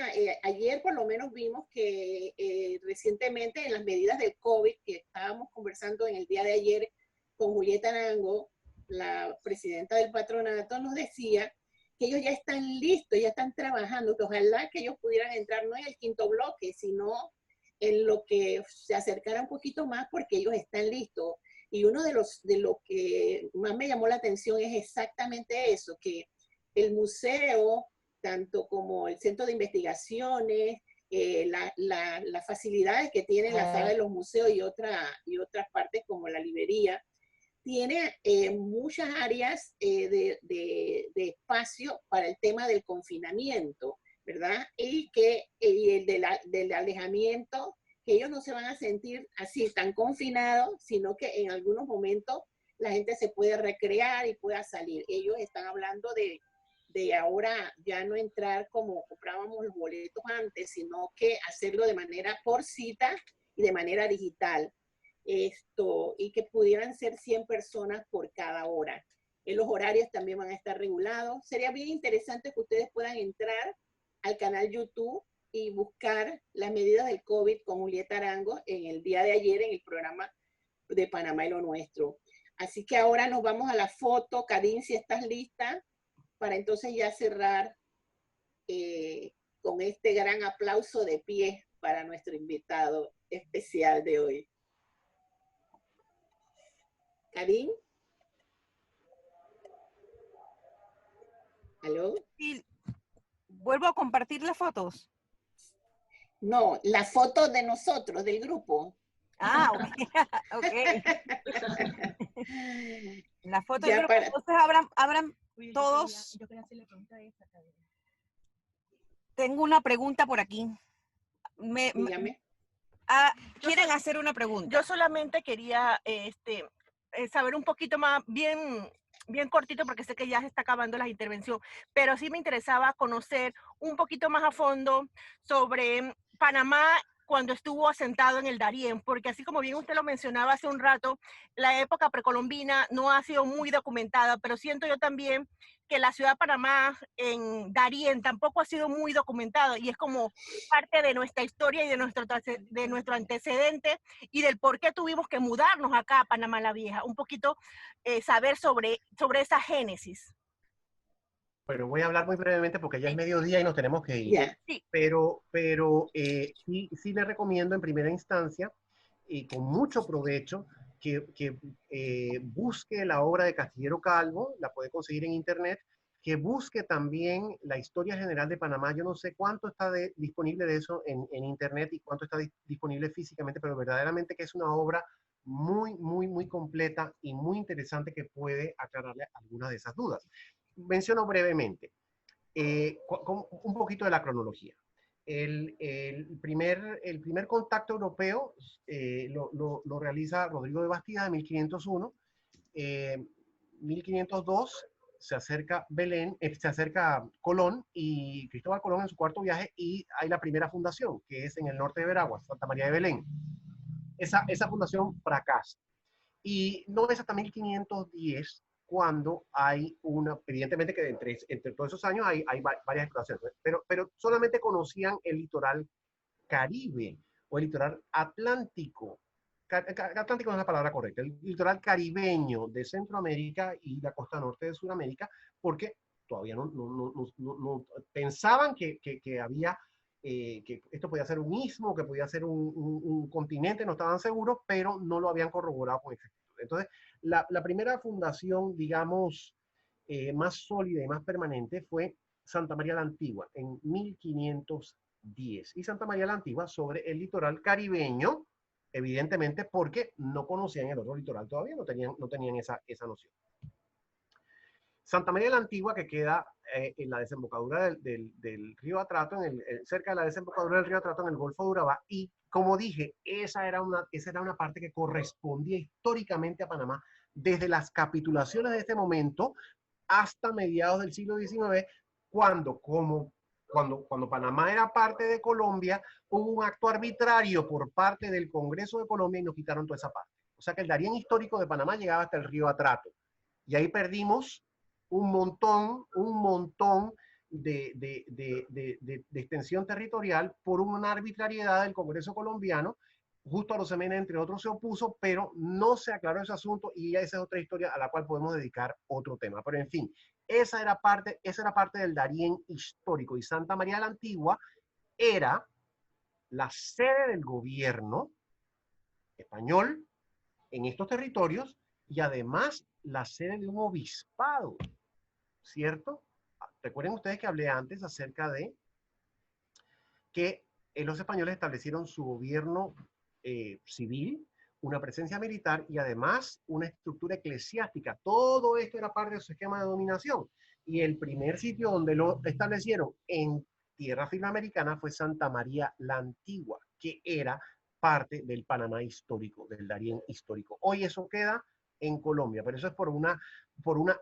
Speaker 2: ayer por lo menos vimos que recientemente en las medidas del COVID, que estábamos conversando en el día de ayer con Julieta Arango, la presidenta del patronato, nos decía que ellos ya están listos, ya están trabajando, que ojalá que ellos pudieran entrar no en el quinto bloque, sino en lo que se acercara un poquito más, porque ellos están listos. Y uno de lo que más me llamó la atención es exactamente eso, que el museo, tanto como el centro de investigaciones, las facilidades que tiene la sala de los museos y otras partes como la librería, tiene muchas áreas de espacio para el tema del confinamiento, ¿verdad? Y el del alejamiento, que ellos no se van a sentir así tan confinados, sino que en algunos momentos la gente se puede recrear y pueda salir. Ellos están hablando de ahora ya no entrar como comprábamos los boletos antes, sino que hacerlo de manera por cita y de manera digital. Y que pudieran ser 100 personas por cada hora. Los horarios también van a estar regulados. Sería bien interesante que ustedes puedan entrar al canal YouTube y buscar las medidas del COVID con Julieta Arango en el día de ayer en el programa de Panamá y lo Nuestro. Así que ahora nos vamos a la foto. Kadin, si estás lista, para entonces ya cerrar con este gran aplauso de pie para nuestro invitado especial de hoy. Kadin. ¿Aló?
Speaker 1: Sí. ¿Vuelvo a compartir las fotos?
Speaker 2: No, las fotos de nosotros, del grupo.
Speaker 1: Ah, ok. Okay. La foto del grupo. Entonces abran todos. Yo quería hacerle pregunta a esta. Tengo una pregunta por aquí.
Speaker 2: Dígame.
Speaker 1: ¿Quieren hacer una pregunta?
Speaker 9: Yo solamente quería saber un poquito más, bien cortito, porque sé que ya se está acabando la intervención, pero sí me interesaba conocer un poquito más a fondo sobre Panamá cuando estuvo asentado en el Darién, porque así como bien usted lo mencionaba hace un rato, la época precolombina no ha sido muy documentada, pero siento yo también que la ciudad de Panamá en Darién tampoco ha sido muy documentada y es como parte de nuestra historia y de nuestro antecedente y del por qué tuvimos que mudarnos acá a Panamá la Vieja. Un poquito saber sobre esa génesis.
Speaker 3: Bueno, voy a hablar muy brevemente porque ya es mediodía y nos tenemos que ir.
Speaker 2: Ya.
Speaker 9: Sí.
Speaker 3: Pero sí le recomiendo en primera instancia y con mucho provecho que busque la obra de Castillero Calvo, la puede conseguir en internet, que busque también la historia general de Panamá. Yo no sé cuánto está disponible de eso en internet y cuánto está disponible físicamente, pero verdaderamente que es una obra muy, muy, muy completa y muy interesante que puede aclararle algunas de esas dudas. Menciono brevemente un poquito de la cronología. El primer contacto europeo lo realiza Rodrigo de Bastida en 1501. 1502 se acerca se acerca Colón y Cristóbal Colón en su cuarto viaje y hay la primera fundación, que es en el norte de Veraguas, Santa María de Belén. Esa fundación fracasa. Y no es hasta 1510 cuando hay evidentemente que entre todos esos años hay varias exploraciones, pero solamente conocían el litoral Caribe o el litoral Atlántico. Atlántico no es la palabra correcta, el litoral caribeño de Centroamérica y la costa norte de Sudamérica, porque todavía no pensaban que había, que esto podía ser un istmo, que podía ser un continente, no estaban seguros, pero no lo habían corroborado con exactitud. Entonces, la primera fundación, digamos, más sólida y más permanente fue Santa María la Antigua en 1510. Y Santa María la Antigua sobre el litoral caribeño, evidentemente porque no conocían el otro litoral todavía, no tenían esa noción. Santa María la Antigua, que queda en la desembocadura del río Atrato, cerca de la desembocadura del río Atrato en el Golfo de Urabá, y como dije, esa era una parte que correspondía históricamente a Panamá desde las capitulaciones de este momento hasta mediados del siglo XIX, cuando Panamá era parte de Colombia, hubo un acto arbitrario por parte del Congreso de Colombia y nos quitaron toda esa parte. O sea que el Darién histórico de Panamá llegaba hasta el río Atrato. Y ahí perdimos un montón de extensión territorial por una arbitrariedad del Congreso colombiano. Justo Arosemena, entre otros, se opuso, pero no se aclaró ese asunto y esa es otra historia a la cual podemos dedicar otro tema. Pero en fin, esa era parte del Darién histórico y Santa María la Antigua era la sede del gobierno español en estos territorios y además la sede de un obispado, ¿cierto? Recuerden ustedes que hablé antes acerca de que los españoles establecieron su gobierno civil, una presencia militar y además una estructura eclesiástica. Todo esto era parte de su esquema de dominación. Y el primer sitio donde lo establecieron en tierra firmeamericana fue Santa María la Antigua, que era parte del Panamá histórico, del Darién histórico. Hoy eso queda en Colombia, pero eso es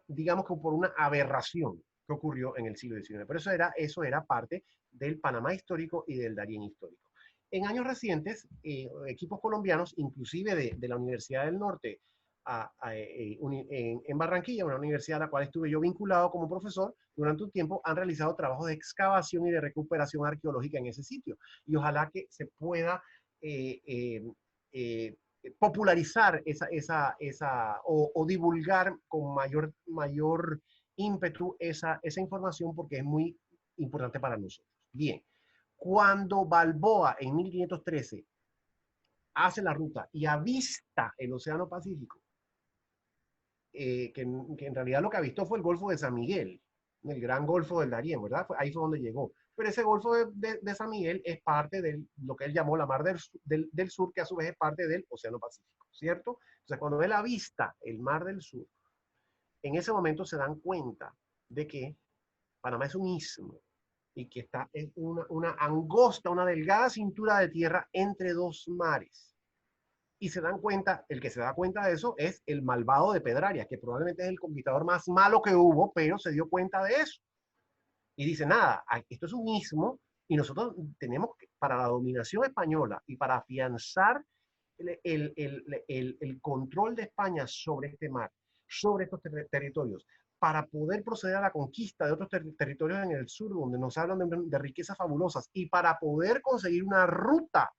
Speaker 3: digamos que por una aberración que ocurrió en el siglo XIX. Pero eso era parte del Panamá histórico y del Darién histórico. En años recientes, equipos colombianos, inclusive de la Universidad del Norte en Barranquilla, una universidad a la cual estuve yo vinculado como profesor durante un tiempo, han realizado trabajos de excavación y de recuperación arqueológica en ese sitio. Y ojalá que se pueda popularizar o divulgar con mayor ímpetu esa información porque es muy importante para nosotros. Bien, cuando Balboa en 1513 hace la ruta y avista el Océano Pacífico, que en realidad lo que avistó fue el Golfo de San Miguel, el gran Golfo del Darién, ¿verdad? Ahí fue donde llegó. Pero ese Golfo de San Miguel es parte de lo que él llamó la Mar del Sur, que a su vez es parte del Océano Pacífico, ¿cierto? O sea, cuando él avista el Mar del Sur, en ese momento se dan cuenta de que Panamá es un istmo y que está en una angosta, una delgada cintura de tierra entre dos mares. Y se dan cuenta, el que se da cuenta de eso es el malvado de Pedrarias, que probablemente es el conquistador más malo que hubo, pero se dio cuenta de eso. Y dice, nada, esto es un istmo Y nosotros tenemos que, para la dominación española y para afianzar el control de España sobre este mar, sobre estos territorios, para poder proceder a la conquista de otros territorios en el sur, donde nos hablan de riquezas fabulosas, y para poder conseguir una ruta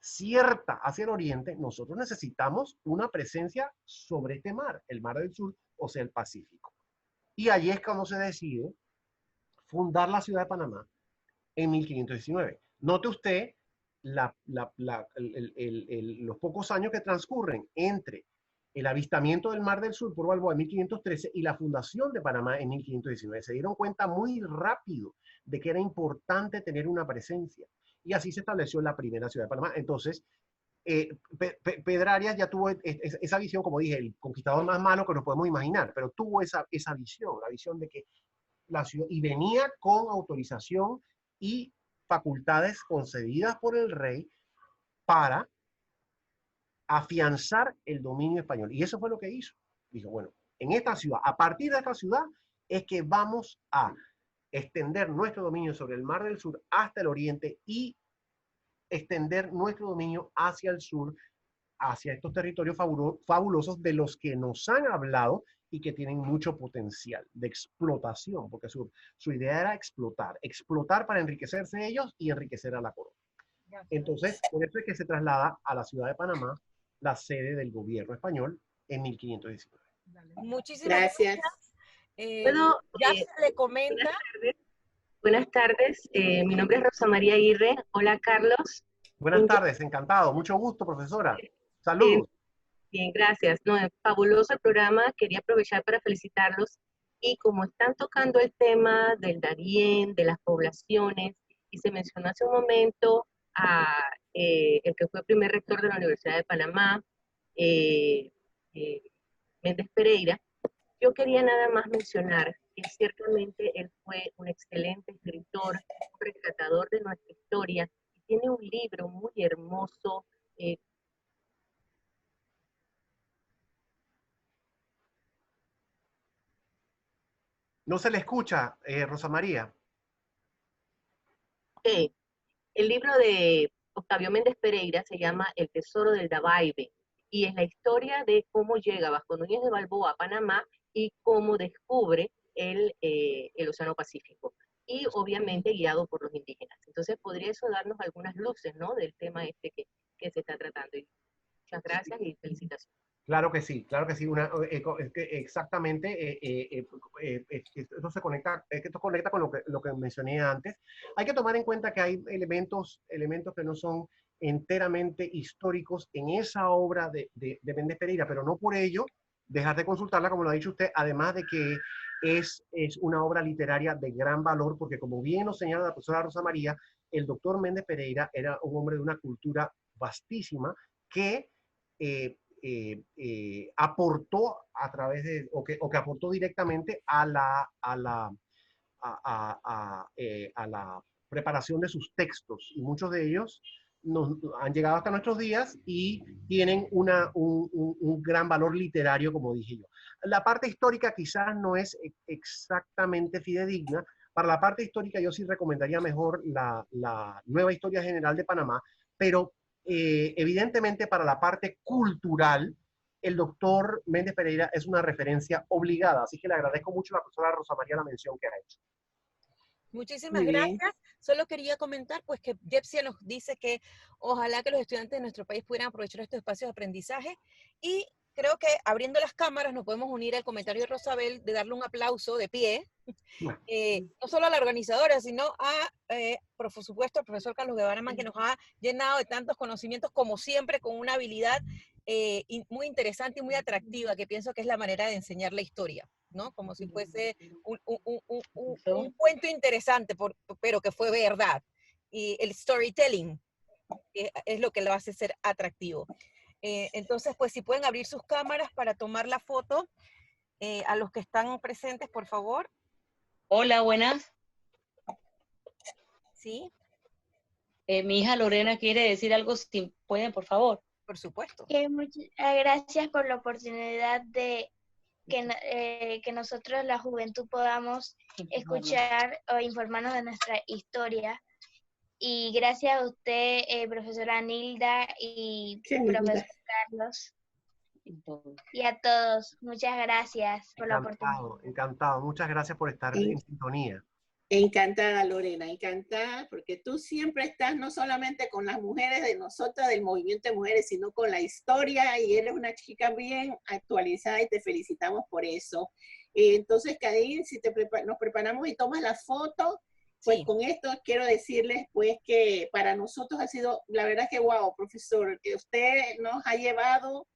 Speaker 3: cierta hacia el oriente, nosotros necesitamos una presencia sobre este mar, el mar del sur, o sea, el Pacífico. Y allí es cuando se decide fundar la ciudad de Panamá en 1519. Note usted los pocos años que transcurren entre el avistamiento del Mar del Sur por Balboa en 1513 y la fundación de Panamá en 1519. Se dieron cuenta muy rápido de que era importante tener una presencia. Y así se estableció la primera ciudad de Panamá. Entonces, Pedrarias ya tuvo esa visión, como dije, el conquistador más malo que nos podemos imaginar, pero tuvo esa visión, la visión de que la ciudad, y venía con autorización y facultades concedidas por el rey para afianzar el dominio español. Y eso fue lo que hizo. Dijo, bueno, en esta ciudad, a partir de esta ciudad, es que vamos a extender nuestro dominio sobre el Mar del Sur hasta el oriente y extender nuestro dominio hacia el sur, hacia estos territorios fabulosos de los que nos han hablado y que tienen mucho potencial de explotación, porque su idea era explotar para enriquecerse ellos y enriquecer a la corona. Entonces, por eso es que se traslada a la ciudad de Panamá la sede del gobierno español en 1519.
Speaker 1: Muchísimas gracias.
Speaker 10: Bueno,
Speaker 1: ya se le comenta.
Speaker 10: Buenas tardes. Mi nombre es Rosa María Aguirre. Hola, Carlos.
Speaker 3: Buenas tardes, encantado. Mucho gusto, profesora. Saludos.
Speaker 10: Bien, gracias. No, fabuloso el programa. Quería aprovechar para felicitarlos. Y como están tocando el tema del Darién, de las poblaciones, y se mencionó hace un momento a el que fue primer rector de la Universidad de Panamá, Méndez Pereira, yo quería nada más mencionar que ciertamente él fue un excelente escritor, un rescatador de nuestra historia, y tiene un libro muy hermoso.
Speaker 3: No se le escucha, Rosa María.
Speaker 10: El libro de Octavio Méndez Pereira se llama El Tesoro del Dabaibe, y es la historia de cómo llega Vasco Núñez de Balboa a Panamá y cómo descubre el Océano Pacífico, y obviamente guiado por los indígenas. Entonces, podría eso darnos algunas luces, ¿no?, del tema este que se está tratando. Muchas gracias y felicitaciones.
Speaker 3: Claro que sí, exactamente. Esto conecta con lo que mencioné antes. Hay que tomar en cuenta que hay elementos que no son enteramente históricos en esa obra de Méndez Pereira, pero no por ello dejar de consultarla, como lo ha dicho usted, además de que es una obra literaria de gran valor, porque como bien nos señala la profesora Rosa María, el doctor Méndez Pereira era un hombre de una cultura vastísima que aportó a través de, o que aportó directamente a la preparación de sus textos, y muchos de ellos han llegado hasta nuestros días y tienen un gran valor literario, como dije yo. La parte histórica quizás no es exactamente fidedigna. Para la parte histórica yo sí recomendaría mejor la Nueva Historia General de Panamá, pero evidentemente para la parte cultural, el doctor Méndez Pereira es una referencia obligada, así que le agradezco mucho a la profesora Rosa María la mención que ha hecho.
Speaker 1: Muchísimas gracias. Solo quería comentar pues que Jepsia nos dice que ojalá que los estudiantes de nuestro país pudieran aprovechar estos espacios de aprendizaje, y creo que abriendo las cámaras nos podemos unir al comentario de Rosabel de darle un aplauso de pie, no solo a la organizadora, sino a, por supuesto, al profesor Carlos Guevara Mann, que nos ha llenado de tantos conocimientos, como siempre, con una habilidad muy interesante y muy atractiva, que pienso que es la manera de enseñar la historia, ¿no? Como si fuese un cuento interesante, pero que fue verdad. Y el storytelling es lo que lo hace ser atractivo. Entonces, pues si pueden abrir sus cámaras para tomar la foto, a los que están presentes, por favor.
Speaker 11: Hola, buenas.
Speaker 1: Sí.
Speaker 11: Mi hija Lorena quiere decir algo, si pueden, por favor.
Speaker 1: Por supuesto.
Speaker 12: Gracias por la oportunidad de que nosotros, la juventud, podamos escuchar o informarnos de nuestra historia. Y gracias a usted, profesora Nilda y profesor Carlos. Y a todos, muchas gracias por la oportunidad.
Speaker 3: Encantado. Muchas gracias por estar en sintonía.
Speaker 2: Encantada, Lorena, encantada, porque tú siempre estás no solamente con las mujeres de nosotras, del movimiento de mujeres, sino con la historia, y eres una chica bien actualizada y te felicitamos por eso. Entonces, Kadin, si nos preparamos y tomas la foto, pues con esto quiero decirles pues que para nosotros ha sido, la verdad que wow, profesor, que usted nos ha llevado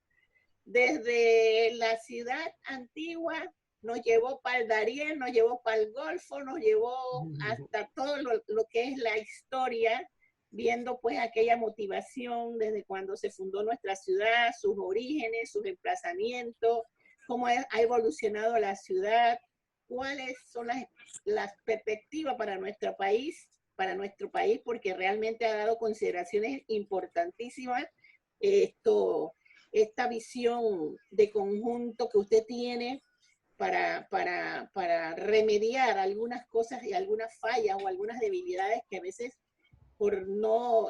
Speaker 2: desde la ciudad antigua, nos llevó para el Darién, nos llevó para el Golfo, nos llevó hasta todo lo que es la historia, viendo pues aquella motivación desde cuando se fundó nuestra ciudad, sus orígenes, sus emplazamientos, cómo ha evolucionado la ciudad, cuáles son las perspectivas para nuestro país, porque realmente ha dado consideraciones importantísimas. Esta visión de conjunto que usted tiene para remediar algunas cosas y algunas fallas o algunas debilidades que a veces por no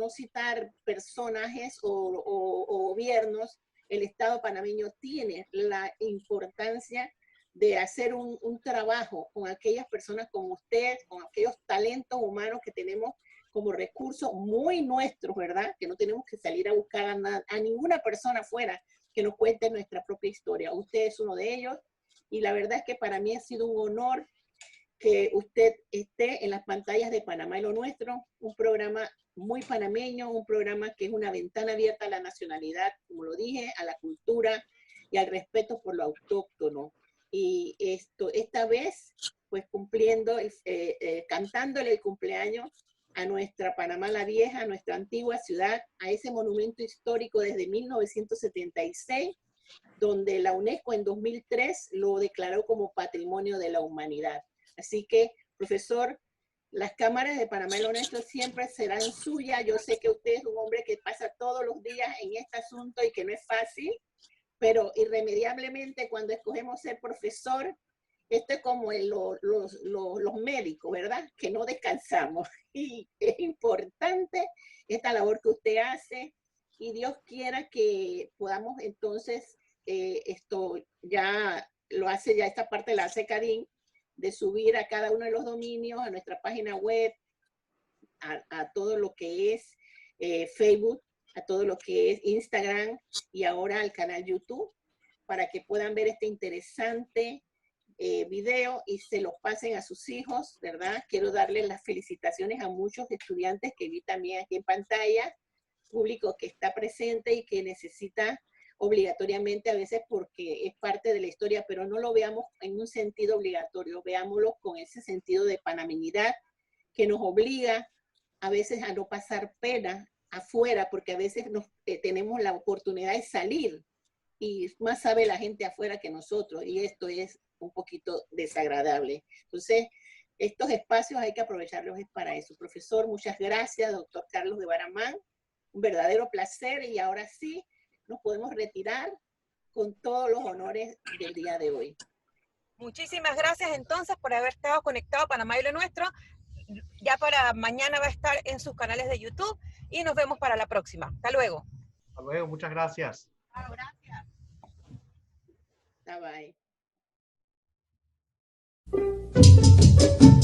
Speaker 2: citar personajes o gobiernos, el Estado panameño tiene la importancia de hacer un trabajo con aquellas personas como usted, con aquellos talentos humanos que tenemos como recursos muy nuestros, ¿verdad? Que no tenemos que salir a buscar a ninguna persona afuera que nos cuente nuestra propia historia. Usted es uno de ellos y la verdad es que para mí ha sido un honor que usted esté en las pantallas de Panamá y lo Nuestro, un programa muy panameño, un programa que es una ventana abierta a la nacionalidad, como lo dije, a la cultura y al respeto por lo autóctono. Y esta vez, pues cumpliendo, cantándole el cumpleaños a nuestra Panamá la Vieja, a nuestra antigua ciudad, a ese monumento histórico desde 1976, donde la UNESCO en 2003 lo declaró como Patrimonio de la Humanidad. Así que, profesor, las cámaras de Panamá y lo Nuestro siempre serán suyas. Yo sé que usted es un hombre que pasa todos los días en este asunto y que no es fácil, pero irremediablemente cuando escogemos ser profesor, esto es como los médicos, ¿verdad? Que no descansamos. Y es importante esta labor que usted hace y Dios quiera que podamos entonces, esto ya lo hace, ya esta parte la hace Kadin, de subir a cada uno de los dominios, a nuestra página web, a todo lo que es Facebook, a todo lo que es Instagram y ahora al canal YouTube, para que puedan ver este interesante video y se los pasen a sus hijos, ¿verdad? Quiero darles las felicitaciones a muchos estudiantes que vi también aquí en pantalla, público que está presente y que necesita obligatoriamente a veces porque es parte de la historia, pero no lo veamos en un sentido obligatorio, veámoslo con ese sentido de panameñidad que nos obliga a veces a no pasar pena afuera, porque a veces tenemos la oportunidad de salir y más sabe la gente afuera que nosotros, y esto es un poquito desagradable. Entonces, estos espacios hay que aprovecharlos para eso. Profesor, muchas gracias, doctor Carlos Guevara Mann, un verdadero placer, y ahora sí, nos podemos retirar con todos los honores del día de hoy.
Speaker 1: Muchísimas gracias entonces por haber estado conectado a Panamá y lo Nuestro. Ya para mañana va a estar en sus canales de YouTube y nos vemos para la próxima. Hasta luego.
Speaker 3: Hasta luego, muchas gracias.
Speaker 1: Gracias.
Speaker 2: Bye bye.